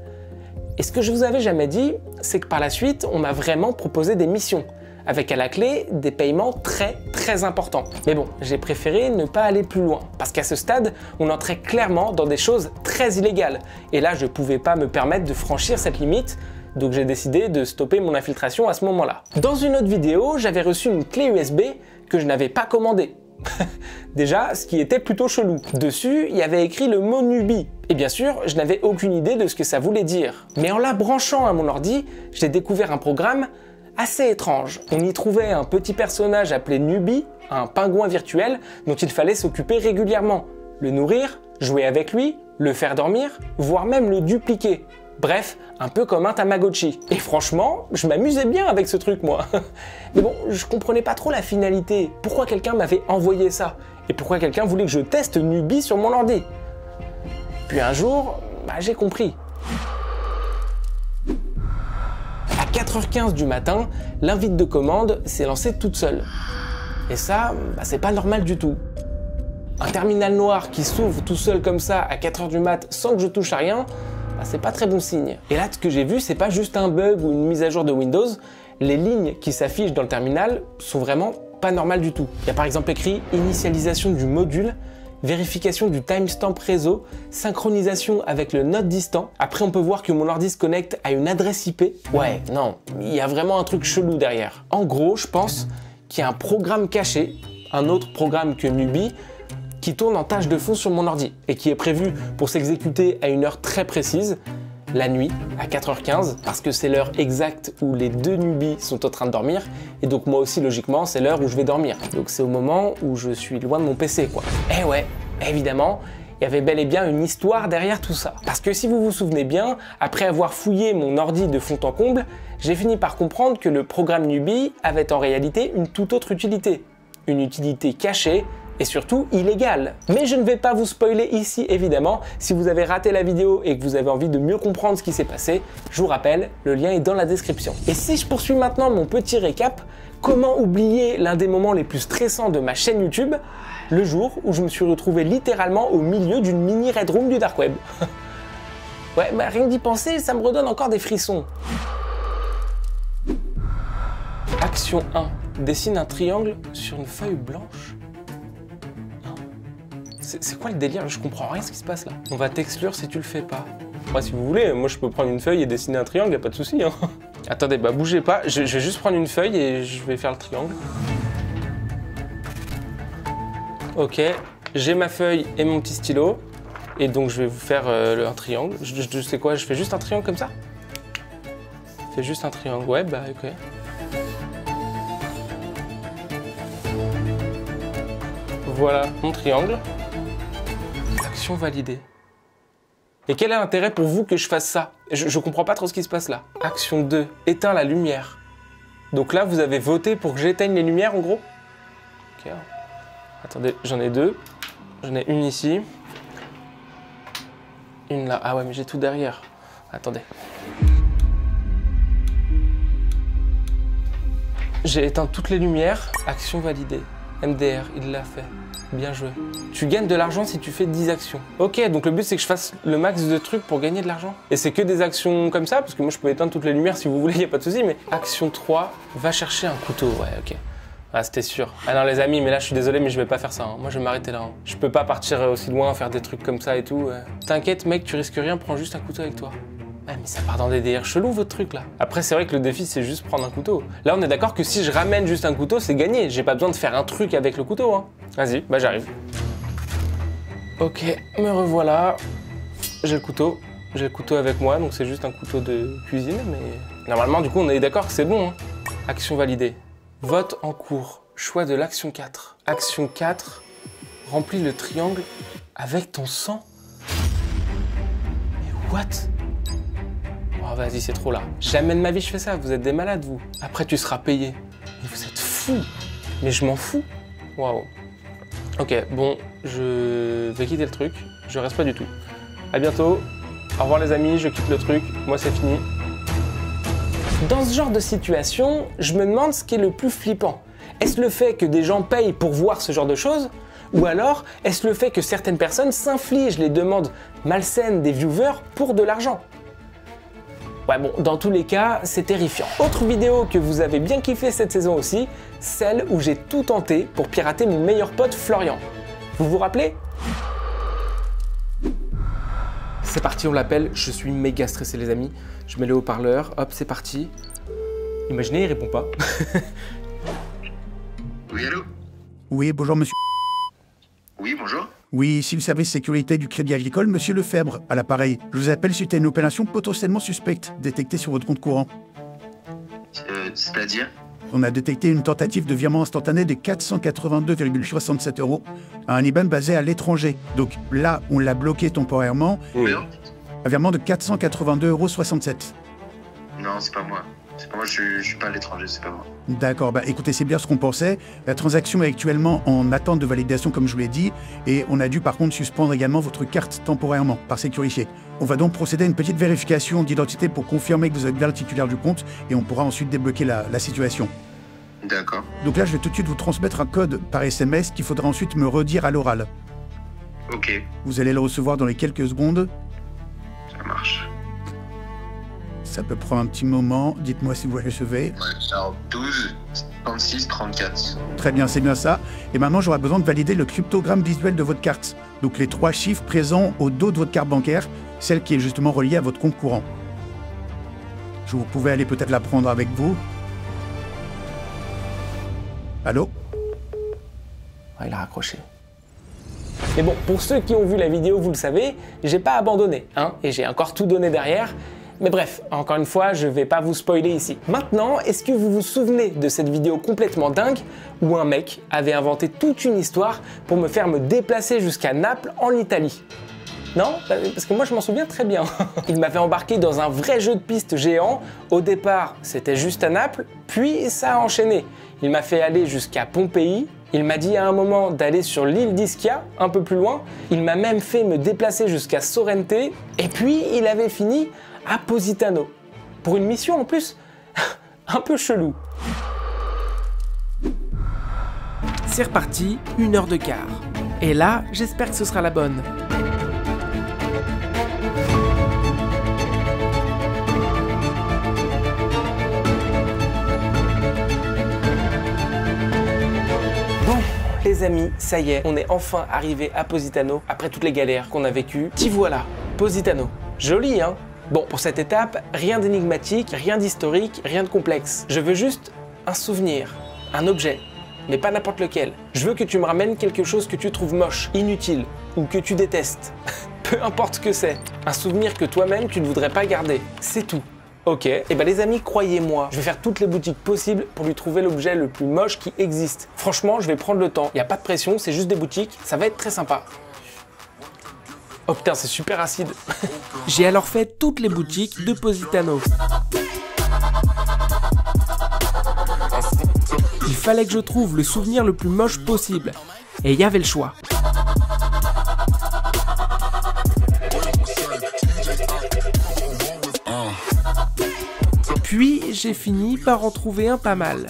Et ce que je vous avais jamais dit, c'est que par la suite, on m'a vraiment proposé des missions, avec à la clé des paiements très importants. Mais bon, j'ai préféré ne pas aller plus loin, parce qu'à ce stade, on entrait clairement dans des choses très illégales. Et là, je pouvais pas me permettre de franchir cette limite, donc j'ai décidé de stopper mon infiltration à ce moment-là. Dans une autre vidéo, j'avais reçu une clé USB que je n'avais pas commandée. Déjà, ce qui était plutôt chelou. Dessus, il y avait écrit le mot Nubie. Et bien sûr, je n'avais aucune idée de ce que ça voulait dire. Mais en la branchant à mon ordi, j'ai découvert un programme assez étrange. On y trouvait un petit personnage appelé Nubie, un pingouin virtuel dont il fallait s'occuper régulièrement. Le nourrir, jouer avec lui, le faire dormir, voire même le dupliquer. Bref, un peu comme un Tamagotchi. Et franchement, je m'amusais bien avec ce truc, moi. Mais bon, je comprenais pas trop la finalité. Pourquoi quelqu'un m'avait envoyé ça? Et pourquoi quelqu'un voulait que je teste Nubie sur mon ordi? Puis un jour, j'ai compris. À 4h15 du matin, l'invite de commande s'est lancée toute seule. Et ça, c'est pas normal du tout. Un terminal noir qui s'ouvre tout seul comme ça à 4h du mat sans que je touche à rien, c'est pas très bon signe. Et là, ce que j'ai vu, c'est pas juste un bug ou une mise à jour de Windows. Les lignes qui s'affichent dans le terminal sont vraiment pas normales du tout. Il y a par exemple écrit initialisation du module, vérification du timestamp réseau, synchronisation avec le node distant. Après, on peut voir que mon ordi se connecte à une adresse IP. Ouais, non, il y a vraiment un truc chelou derrière. En gros, je pense qu'il y a un programme caché, un autre programme que Nubie, qui tourne en tâche de fond sur mon ordi et qui est prévu pour s'exécuter à une heure très précise, la nuit, à 4h15, parce que c'est l'heure exacte où les deux Nubies sont en train de dormir, et donc moi aussi, logiquement, c'est l'heure où je vais dormir. Donc c'est au moment où je suis loin de mon PC, quoi. Eh ouais, évidemment, il y avait bel et bien une histoire derrière tout ça. Parce que si vous vous souvenez bien, après avoir fouillé mon ordi de fond en comble, j'ai fini par comprendre que le programme Nubie avait en réalité une toute autre utilité. Une utilité cachée, et surtout illégal. Mais je ne vais pas vous spoiler ici évidemment. Si vous avez raté la vidéo et que vous avez envie de mieux comprendre ce qui s'est passé, je vous rappelle, le lien est dans la description. Et si je poursuis maintenant mon petit récap, comment oublier l'un des moments les plus stressants de ma chaîne YouTube, le jour où je me suis retrouvé littéralement au milieu d'une mini Red Room du Dark Web. Ouais, rien d'y penser, ça me redonne encore des frissons. Action 1. Dessine un triangle sur une feuille blanche. C'est quoi le délire? Je comprends rien ce qui se passe là. On va t'exclure si tu le fais pas. Ouais, si vous voulez, moi je peux prendre une feuille et dessiner un triangle, y a pas de souci. Hein. Attendez, bougez pas, je vais juste prendre une feuille et je vais faire le triangle. Ok, j'ai ma feuille et mon petit stylo. Et donc je vais vous faire un triangle. Je sais quoi, je fais juste un triangle comme ça? Je fais juste un triangle, ouais, ok. Voilà mon triangle. Action validée. Et quel est l'intérêt pour vous que je fasse ça? Je comprends pas trop ce qui se passe là. Action 2. Éteins la lumière. Donc là, vous avez voté pour que j'éteigne les lumières en gros? Ok. Attendez, j'en ai deux. J'en ai une ici. Une là. Ah ouais, mais j'ai tout derrière. Attendez. J'ai éteint toutes les lumières. Action validée. MDR, il l'a fait. Bien joué. Tu gagnes de l'argent si tu fais 10 actions. Ok, donc le but c'est que je fasse le max de trucs pour gagner de l'argent. Et c'est que des actions comme ça, parce que moi je peux éteindre toutes les lumières si vous voulez, y a pas de souci. Mais action 3, va chercher un couteau. Ouais, ok. Ah, c'était sûr. Ah non les amis, mais là je suis désolé, mais je vais pas faire ça. Hein. Moi je vais m'arrêter là. Hein. Je peux pas partir aussi loin, faire des trucs comme ça et tout. T'inquiète mec, tu risques rien, prends juste un couteau avec toi. Ouais, mais ça part dans des délires chelous votre truc là. Après c'est vrai que le défi c'est juste prendre un couteau. Là on est d'accord que si je ramène juste un couteau c'est gagné. J'ai pas besoin de faire un truc avec le couteau. Hein. Vas-y, bah j'arrive. Ok, me revoilà. J'ai le couteau. J'ai le couteau avec moi, donc c'est juste un couteau de cuisine. Mais normalement du coup on est d'accord que c'est bon. Hein. Action validée. Vote en cours. Choix de l'action 4. Action 4. Remplis le triangle avec ton sang. Mais what? Oh vas-y, c'est trop là. Jamais de ma vie je fais ça, vous êtes des malades vous. Après tu seras payé. Mais vous êtes fous. Mais je m'en fous. Waouh. Ok, bon, je vais quitter le truc. Je reste pas du tout. À bientôt. Au revoir les amis, je quitte le truc. Moi c'est fini. Dans ce genre de situation, je me demande ce qui est le plus flippant. Est-ce le fait que des gens payent pour voir ce genre de choses? Ou alors, est-ce le fait que certaines personnes s'infligent les demandes malsaines des viewers pour de l'argent? Ouais bon, dans tous les cas, c'est terrifiant. Autre vidéo que vous avez bien kiffé cette saison aussi, celle où j'ai tout tenté pour pirater mon meilleur pote Florian. Vous vous rappelez? C'est parti, on l'appelle. Je suis méga stressé les amis. Je mets le haut-parleur, hop, c'est parti. Imaginez, il répond pas. Oui, allô? Oui, bonjour monsieur. Oui, bonjour. Oui, ici le service sécurité du Crédit Agricole, monsieur Lefebvre, à l'appareil. Je vous appelle suite à une opération potentiellement suspecte détectée sur votre compte courant. C'est-à-dire? On a détecté une tentative de virement instantané de 482,67 € à un IBAN basé à l'étranger. Donc là, on l'a bloqué temporairement. Oui. Un virement de 482,67 €. Non, c'est pas moi. C'est pas moi, je suis pas à l'étranger, c'est pas moi. D'accord, bah écoutez, c'est bien ce qu'on pensait. La transaction est actuellement en attente de validation, comme je vous l'ai dit, et on a dû par contre suspendre également votre carte temporairement, par sécurité. On va donc procéder à une petite vérification d'identité pour confirmer que vous êtes bien le titulaire du compte, et on pourra ensuite débloquer la situation. D'accord. Donc là, je vais tout de suite vous transmettre un code par SMS qu'il faudra ensuite me redire à l'oral. Ok, Vous allez le recevoir dans les quelques secondes. ça marche. Ça peut prendre un petit moment. Dites-moi si vous le recevez. Ouais, alors 12, 56, 34. Très bien, c'est bien ça. Et maintenant, j'aurai besoin de valider le cryptogramme visuel de votre carte. Donc les 3 chiffres présents au dos de votre carte bancaire, celle qui est justement reliée à votre compte courant. Vous pouvez aller peut-être la prendre avec vous. Allô? Ah, il a raccroché. Mais bon, pour ceux qui ont vu la vidéo, vous le savez, j'ai pas abandonné, hein, et j'ai encore tout donné derrière. Mais bref, encore une fois, je vais pas vous spoiler ici. Maintenant, est-ce que vous vous souvenez de cette vidéo complètement dingue où un mec avait inventé toute une histoire pour me faire me déplacer jusqu'à Naples en Italie? Non? Parce que moi je m'en souviens très bien. Il m'avait embarqué dans un vrai jeu de piste géant. Au départ, c'était juste à Naples, puis ça a enchaîné. Il m'a fait aller jusqu'à Pompéi. Il m'a dit à un moment d'aller sur l'île d'Ischia, un peu plus loin. Il m'a même fait me déplacer jusqu'à Sorrente. Et puis il avait fini à Positano. Pour une mission en plus un peu chelou. C'est reparti, 1 heure de quart. Et là, j'espère que ce sera la bonne. Bon, les amis, ça y est, on est enfin arrivé à Positano après toutes les galères qu'on a vécues. T'y voilà, Positano. Joli, hein? Bon, pour cette étape, rien d'énigmatique, rien d'historique, rien de complexe. Je veux juste un souvenir, un objet, mais pas n'importe lequel. Je veux que tu me ramènes quelque chose que tu trouves moche, inutile, ou que tu détestes. Peu importe ce que c'est. Un souvenir que toi-même tu ne voudrais pas garder. C'est tout. Ok, et ben les amis, croyez-moi, je vais faire toutes les boutiques possibles pour lui trouver l'objet le plus moche qui existe. Franchement, je vais prendre le temps. Il n'y a pas de pression, c'est juste des boutiques, ça va être très sympa. Oh putain, c'est super acide. J'ai alors fait toutes les boutiques de Positano. Il fallait que je trouve le souvenir le plus moche possible. Et il y avait le choix. Puis j'ai fini par en trouver un pas mal.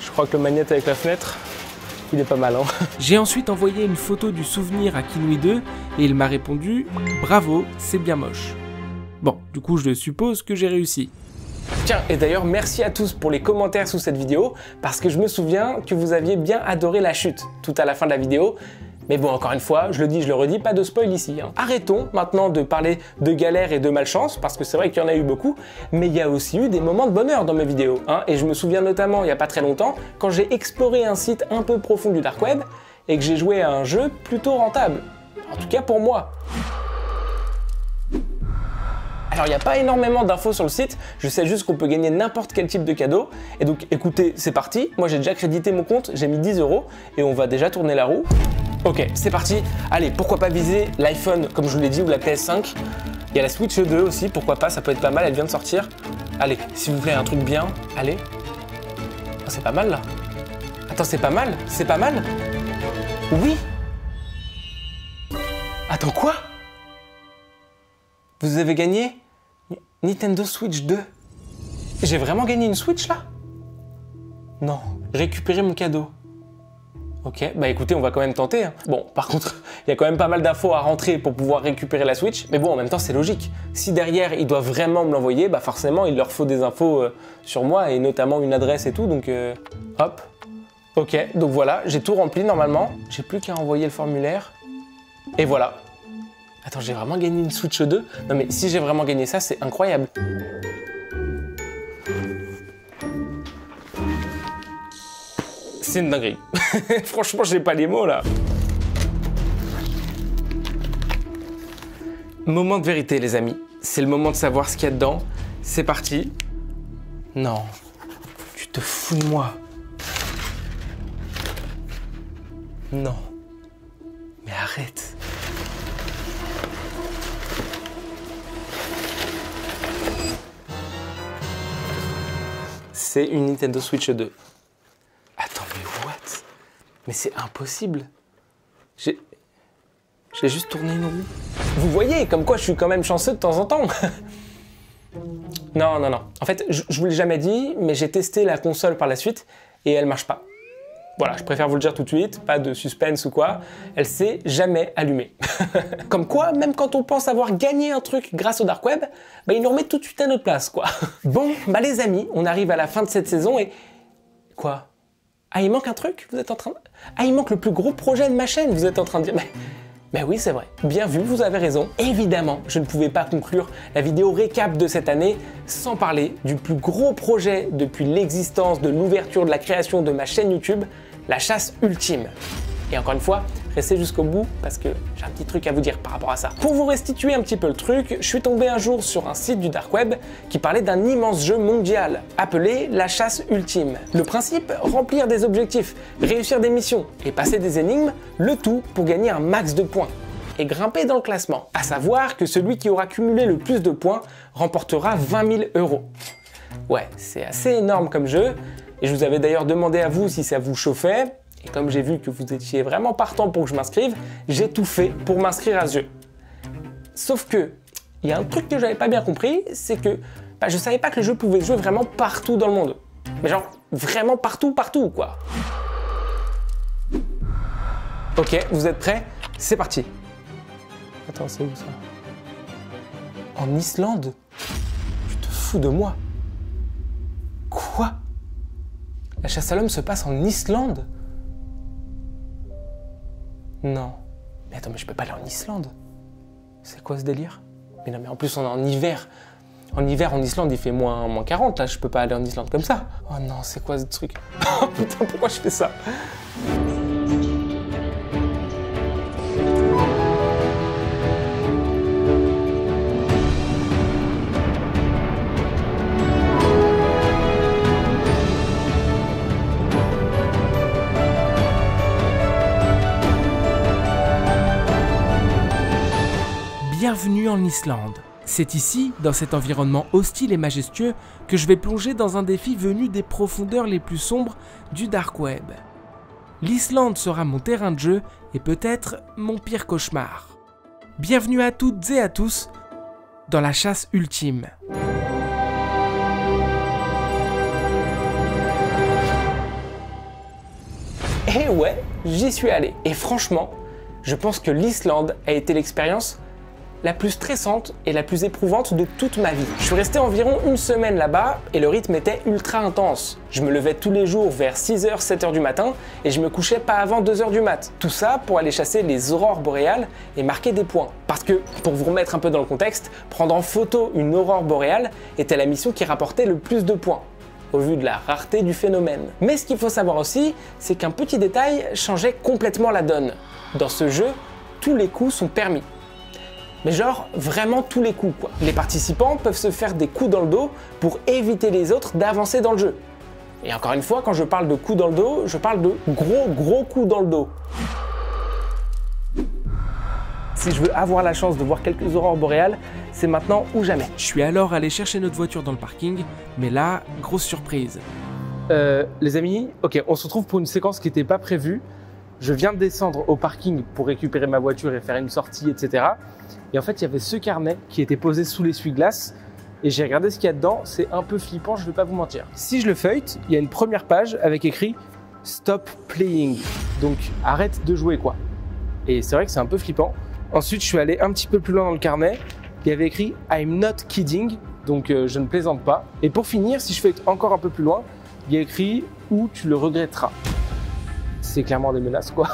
Je crois que le magnète avec la fenêtre, il est pas mal, hein. J'ai ensuite envoyé une photo du souvenir à Kinui 2 et il m'a répondu « Bravo, c'est bien moche ». Bon, du coup je suppose que j'ai réussi. Tiens, et d'ailleurs merci à tous pour les commentaires sous cette vidéo, parce que je me souviens que vous aviez bien adoré la chute, tout à la fin de la vidéo. Mais bon, encore une fois, je le dis, je le redis, pas de spoil ici, hein. Arrêtons maintenant de parler de galère et de malchance, parce que c'est vrai qu'il y en a eu beaucoup, mais il y a aussi eu des moments de bonheur dans mes vidéos, hein. Et je me souviens notamment, il n'y a pas très longtemps, quand j'ai exploré un site un peu profond du dark web, et que j'ai joué à un jeu plutôt rentable. En tout cas pour moi. Alors il n'y a pas énormément d'infos sur le site, je sais juste qu'on peut gagner n'importe quel type de cadeau. Et donc écoutez, c'est parti, moi j'ai déjà crédité mon compte, j'ai mis 10 € et on va déjà tourner la roue. Ok, c'est parti, allez, pourquoi pas viser l'iPhone comme je vous l'ai dit ou la PS5. Il y a la Switch 2 aussi, pourquoi pas, ça peut être pas mal, elle vient de sortir. Allez, s'il vous plaît, un truc bien, allez. Oh, c'est pas mal là. Attends, c'est pas mal? C'est pas mal? Oui. Attends, quoi? Vous avez gagné Nintendo Switch 2. J'ai vraiment gagné une Switch là? Non. Récupérer mon cadeau. Ok, bah écoutez, on va quand même tenter, hein. Bon, par contre, il y a quand même pas mal d'infos à rentrer pour pouvoir récupérer la Switch, mais bon, en même temps, c'est logique. Si derrière, ils doivent vraiment me l'envoyer, bah forcément, il leur faut des infos sur moi, et notamment une adresse et tout, donc hop. Ok, donc voilà, j'ai tout rempli normalement. J'ai plus qu'à envoyer le formulaire. Et voilà. Attends, j'ai vraiment gagné une Switch 2? Non mais si j'ai vraiment gagné ça, c'est incroyable. C'est une dinguerie. Franchement, j'ai pas les mots là. Moment de vérité, les amis. C'est le moment de savoir ce qu'il y a dedans. C'est parti. Non. Tu te fous de moi. Non. Mais arrête. C'est une Nintendo Switch 2. Attends, mais what? Mais c'est impossible. J'ai juste tourné une roue. Vous voyez, comme quoi je suis quand même chanceux de temps en temps. Non, non, non. En fait, je vous l'ai jamais dit, mais j'ai testé la console par la suite et elle marche pas. Voilà, je préfère vous le dire tout de suite, pas de suspense ou quoi. Elle s'est jamais allumée. Comme quoi, même quand on pense avoir gagné un truc grâce au dark web, bah, ils nous remettent tout de suite à notre place, quoi. Bon, bah les amis, on arrive à la fin de cette saison et... Quoi? Ah, il manque un truc? Vous êtes en train de... Ah, il manque le plus gros projet de ma chaîne, vous êtes en train de dire... Mais oui, c'est vrai. Bien vu, vous avez raison. Évidemment, je ne pouvais pas conclure la vidéo récap de cette année sans parler du plus gros projet depuis l'existence de l'ouverture de la création de ma chaîne YouTube, la chasse ultime. Et encore une fois, restez jusqu'au bout parce que j'ai un petit truc à vous dire par rapport à ça. Pour vous restituer un petit peu le truc, je suis tombé un jour sur un site du dark web qui parlait d'un immense jeu mondial appelé la chasse ultime. Le principe, remplir des objectifs, réussir des missions et passer des énigmes, le tout pour gagner un max de points et grimper dans le classement. À savoir que celui qui aura cumulé le plus de points remportera 20 000 €. Ouais, c'est assez énorme comme jeu et je vous avais d'ailleurs demandé à vous si ça vous chauffait. Et comme j'ai vu que vous étiez vraiment partant pour que je m'inscrive, j'ai tout fait pour m'inscrire à ce jeu. Sauf que, il y a un truc que j'avais pas bien compris, c'est que je savais pas que le jeu pouvait se jouer vraiment partout dans le monde. Mais genre, vraiment partout, quoi. Ok, vous êtes prêts? C'est parti. Attends, c'est où ça? En Islande? Tu te fous de moi? Quoi? La chasse à l'homme se passe en Islande? Non. Mais attends, mais je peux pas aller en Islande. C'est quoi ce délire? Mais non, mais en plus on est en hiver. En hiver, en Islande, il fait moins 40, là, je peux pas aller en Islande comme ça. Oh non, c'est quoi ce truc? Oh putain, pourquoi je fais ça? Bienvenue en Islande. C'est ici, dans cet environnement hostile et majestueux, que je vais plonger dans un défi venu des profondeurs les plus sombres du dark web. L'Islande sera mon terrain de jeu et peut-être mon pire cauchemar. Bienvenue à toutes et à tous dans la chasse ultime. Et ouais, j'y suis allé. Et franchement, je pense que l'Islande a été l'expérience la plus stressante et la plus éprouvante de toute ma vie. Je suis resté environ une semaine là-bas et le rythme était ultra intense. Je me levais tous les jours vers 6h, 7h du matin et je me couchais pas avant 2h du mat. Tout ça pour aller chasser les aurores boréales et marquer des points. Parce que, pour vous remettre un peu dans le contexte, prendre en photo une aurore boréale était la mission qui rapportait le plus de points, au vu de la rareté du phénomène. Mais ce qu'il faut savoir aussi, c'est qu'un petit détail changeait complètement la donne. Dans ce jeu, tous les coups sont permis. Mais genre, vraiment tous les coups, quoi. Les participants peuvent se faire des coups dans le dos pour éviter les autres d'avancer dans le jeu. Et encore une fois, quand je parle de coups dans le dos, je parle de gros coups dans le dos. Si je veux avoir la chance de voir quelques aurores boréales, c'est maintenant ou jamais. Je suis alors allé chercher notre voiture dans le parking, mais là, grosse surprise. Les amis, ok, on se retrouve pour une séquence qui n'était pas prévue. Je viens de descendre au parking pour récupérer ma voiture et faire une sortie, etc. Et en fait, il y avait ce carnet qui était posé sous l'essuie-glace. Et j'ai regardé ce qu'il y a dedans. C'est un peu flippant, je ne vais pas vous mentir. Si je le feuillete, il y a une première page avec écrit « Stop playing ». Donc, arrête de jouer, quoi. Et c'est vrai que c'est un peu flippant. Ensuite, je suis allé un petit peu plus loin dans le carnet. Il y avait écrit « I'm not kidding ». Donc, je ne plaisante pas. Et pour finir, si je feuillete encore un peu plus loin, il y a écrit « Ou tu le regretteras ». C'est clairement des menaces, quoi.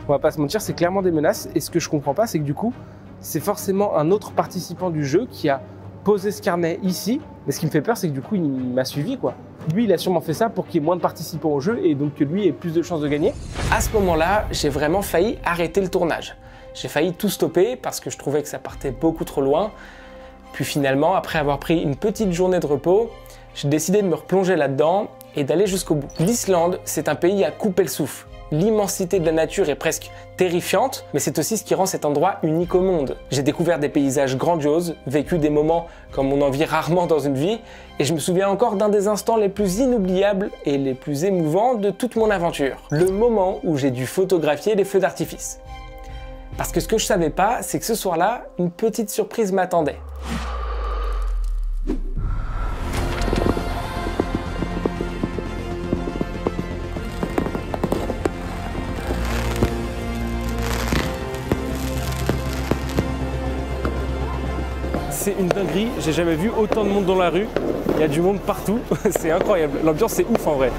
On va pas se mentir, c'est clairement des menaces. Et ce que je comprends pas, c'est que du coup, c'est forcément un autre participant du jeu qui a posé ce carnet ici. Mais ce qui me fait peur, c'est que du coup, il m'a suivi, quoi. Lui, il a sûrement fait ça pour qu'il y ait moins de participants au jeu et donc que lui ait plus de chances de gagner. À ce moment-là, j'ai vraiment failli arrêter le tournage. J'ai failli tout stopper parce que je trouvais que ça partait beaucoup trop loin. Puis finalement, après avoir pris une petite journée de repos, j'ai décidé de me replonger là-dedans et d'aller jusqu'au bout. L'Islande, c'est un pays à couper le souffle. L'immensité de la nature est presque terrifiante, mais c'est aussi ce qui rend cet endroit unique au monde. J'ai découvert des paysages grandioses, vécu des moments comme on en vit rarement dans une vie, et je me souviens encore d'un des instants les plus inoubliables et les plus émouvants de toute mon aventure. Le moment où j'ai dû photographier les feux d'artifice. Parce que ce que je savais pas, c'est que ce soir-là, une petite surprise m'attendait. C'est une dinguerie, j'ai jamais vu autant de monde dans la rue, il y a du monde partout, c'est incroyable, l'ambiance est ouf en vrai.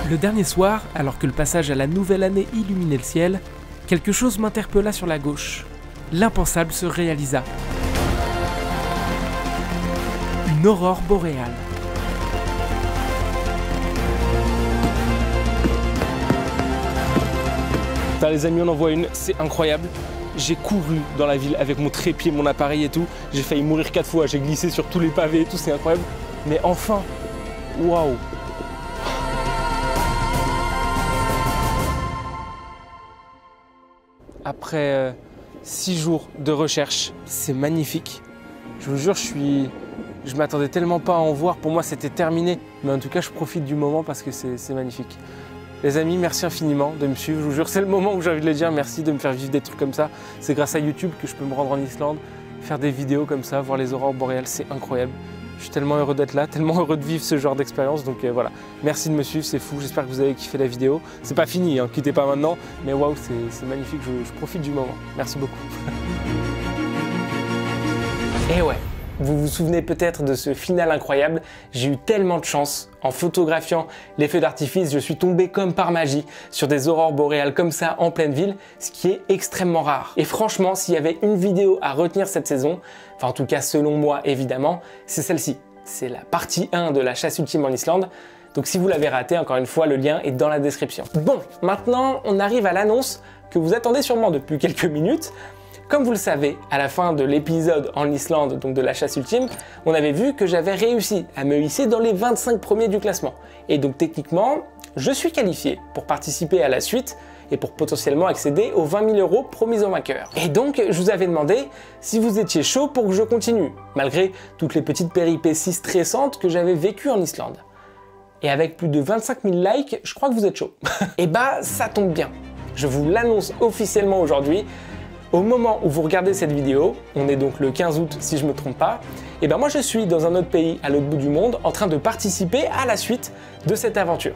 Le dernier soir, alors que le passage à la nouvelle année illuminait le ciel, quelque chose m'interpella sur la gauche. L'impensable se réalisa. Une aurore boréale. Putain, les amis, on en voit une, c'est incroyable. J'ai couru dans la ville avec mon trépied, mon appareil et tout. J'ai failli mourir 4 fois, j'ai glissé sur tous les pavés et tout, c'est incroyable. Mais enfin, waouh! Après 6 jours de recherche, c'est magnifique. Je vous jure, je m'attendais tellement pas à en voir, pour moi c'était terminé. Mais en tout cas, je profite du moment parce que c'est magnifique. Les amis, merci infiniment de me suivre. Je vous jure, c'est le moment où j'ai envie de le dire. Merci de me faire vivre des trucs comme ça. C'est grâce à YouTube que je peux me rendre en Islande, faire des vidéos comme ça, voir les aurores boréales, c'est incroyable. Je suis tellement heureux d'être là, tellement heureux de vivre ce genre d'expérience. Donc voilà, merci de me suivre, c'est fou. J'espère que vous avez kiffé la vidéo. C'est pas fini, hein, quittez pas maintenant. Mais waouh, c'est magnifique, je profite du moment. Merci beaucoup. Et ouais, vous vous souvenez peut-être de ce final incroyable. J'ai eu tellement de chance. En photographiant les feux d'artifice, je suis tombé comme par magie sur des aurores boréales comme ça en pleine ville, ce qui est extrêmement rare. Et franchement, s'il y avait une vidéo à retenir cette saison, enfin en tout cas selon moi évidemment, c'est celle-ci. C'est la partie 1 de la chasse ultime en Islande. Donc si vous l'avez raté, encore une fois, le lien est dans la description. Bon, maintenant on arrive à l'annonce que vous attendez sûrement depuis quelques minutes. Comme vous le savez, à la fin de l'épisode en Islande, donc de la chasse ultime, on avait vu que j'avais réussi à me hisser dans les 25 premiers du classement. Et donc techniquement, je suis qualifié pour participer à la suite et pour potentiellement accéder aux 20 000 € promis aux vainqueurs. Et donc, je vous avais demandé si vous étiez chaud pour que je continue, malgré toutes les petites péripéties stressantes que j'avais vécues en Islande. Et avec plus de 25 000 likes, je crois que vous êtes chaud. Et bah, ça tombe bien. Je vous l'annonce officiellement aujourd'hui. Au moment où vous regardez cette vidéo, on est donc le 15 août si je ne me trompe pas, et ben moi je suis dans un autre pays à l'autre bout du monde en train de participer à la suite de cette aventure.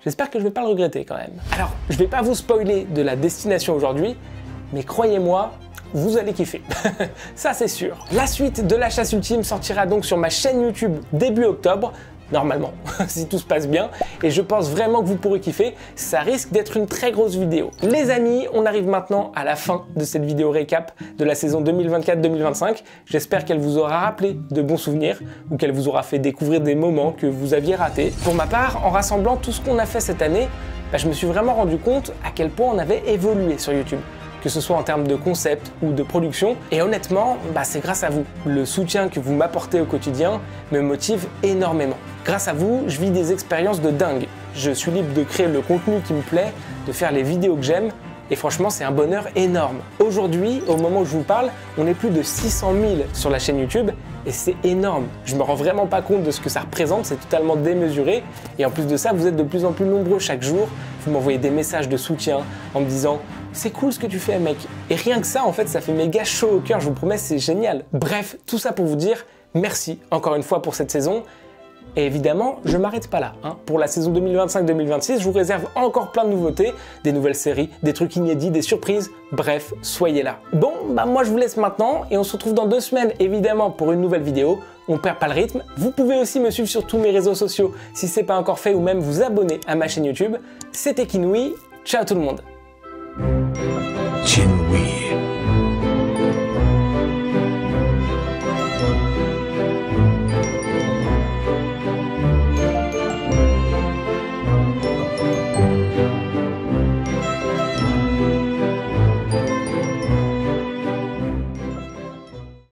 J'espère que je ne vais pas le regretter quand même. Alors, je ne vais pas vous spoiler de la destination aujourd'hui, mais croyez-moi, vous allez kiffer. Ça c'est sûr. La suite de la chasse ultime sortira donc sur ma chaîne YouTube début octobre. Normalement, si tout se passe bien, et je pense vraiment que vous pourrez kiffer, ça risque d'être une très grosse vidéo. Les amis, on arrive maintenant à la fin de cette vidéo récap de la saison 2024-2025. J'espère qu'elle vous aura rappelé de bons souvenirs, ou qu'elle vous aura fait découvrir des moments que vous aviez ratés. Pour ma part, en rassemblant tout ce qu'on a fait cette année, je me suis vraiment rendu compte à quel point on avait évolué sur YouTube. Que ce soit en termes de concept ou de production, et honnêtement, c'est grâce à vous. Le soutien que vous m'apportez au quotidien me motive énormément. Grâce à vous, je vis des expériences de dingue. Je suis libre de créer le contenu qui me plaît, de faire les vidéos que j'aime, et franchement, c'est un bonheur énorme. Aujourd'hui, au moment où je vous parle, on est plus de 600 000 sur la chaîne YouTube, et c'est énorme. Je me rends vraiment pas compte de ce que ça représente, c'est totalement démesuré, et en plus de ça, vous êtes de plus en plus nombreux chaque jour. Vous m'envoyez des messages de soutien en me disant « C'est cool ce que tu fais, mec !» Et rien que ça, en fait, ça fait méga chaud au cœur, je vous promets, c'est génial. Bref, tout ça pour vous dire merci encore une fois pour cette saison. Et évidemment, je m'arrête pas là. Pour la saison 2025-2026, je vous réserve encore plein de nouveautés, des nouvelles séries, des trucs inédits, des surprises. Bref, soyez là. Bon, moi je vous laisse maintenant et on se retrouve dans 2 semaines évidemment pour une nouvelle vidéo. On perd pas le rythme. Vous pouvez aussi me suivre sur tous mes réseaux sociaux si c'est pas encore fait ou même vous abonner à ma chaîne YouTube. C'était Kinui. Ciao tout le monde. Kinui.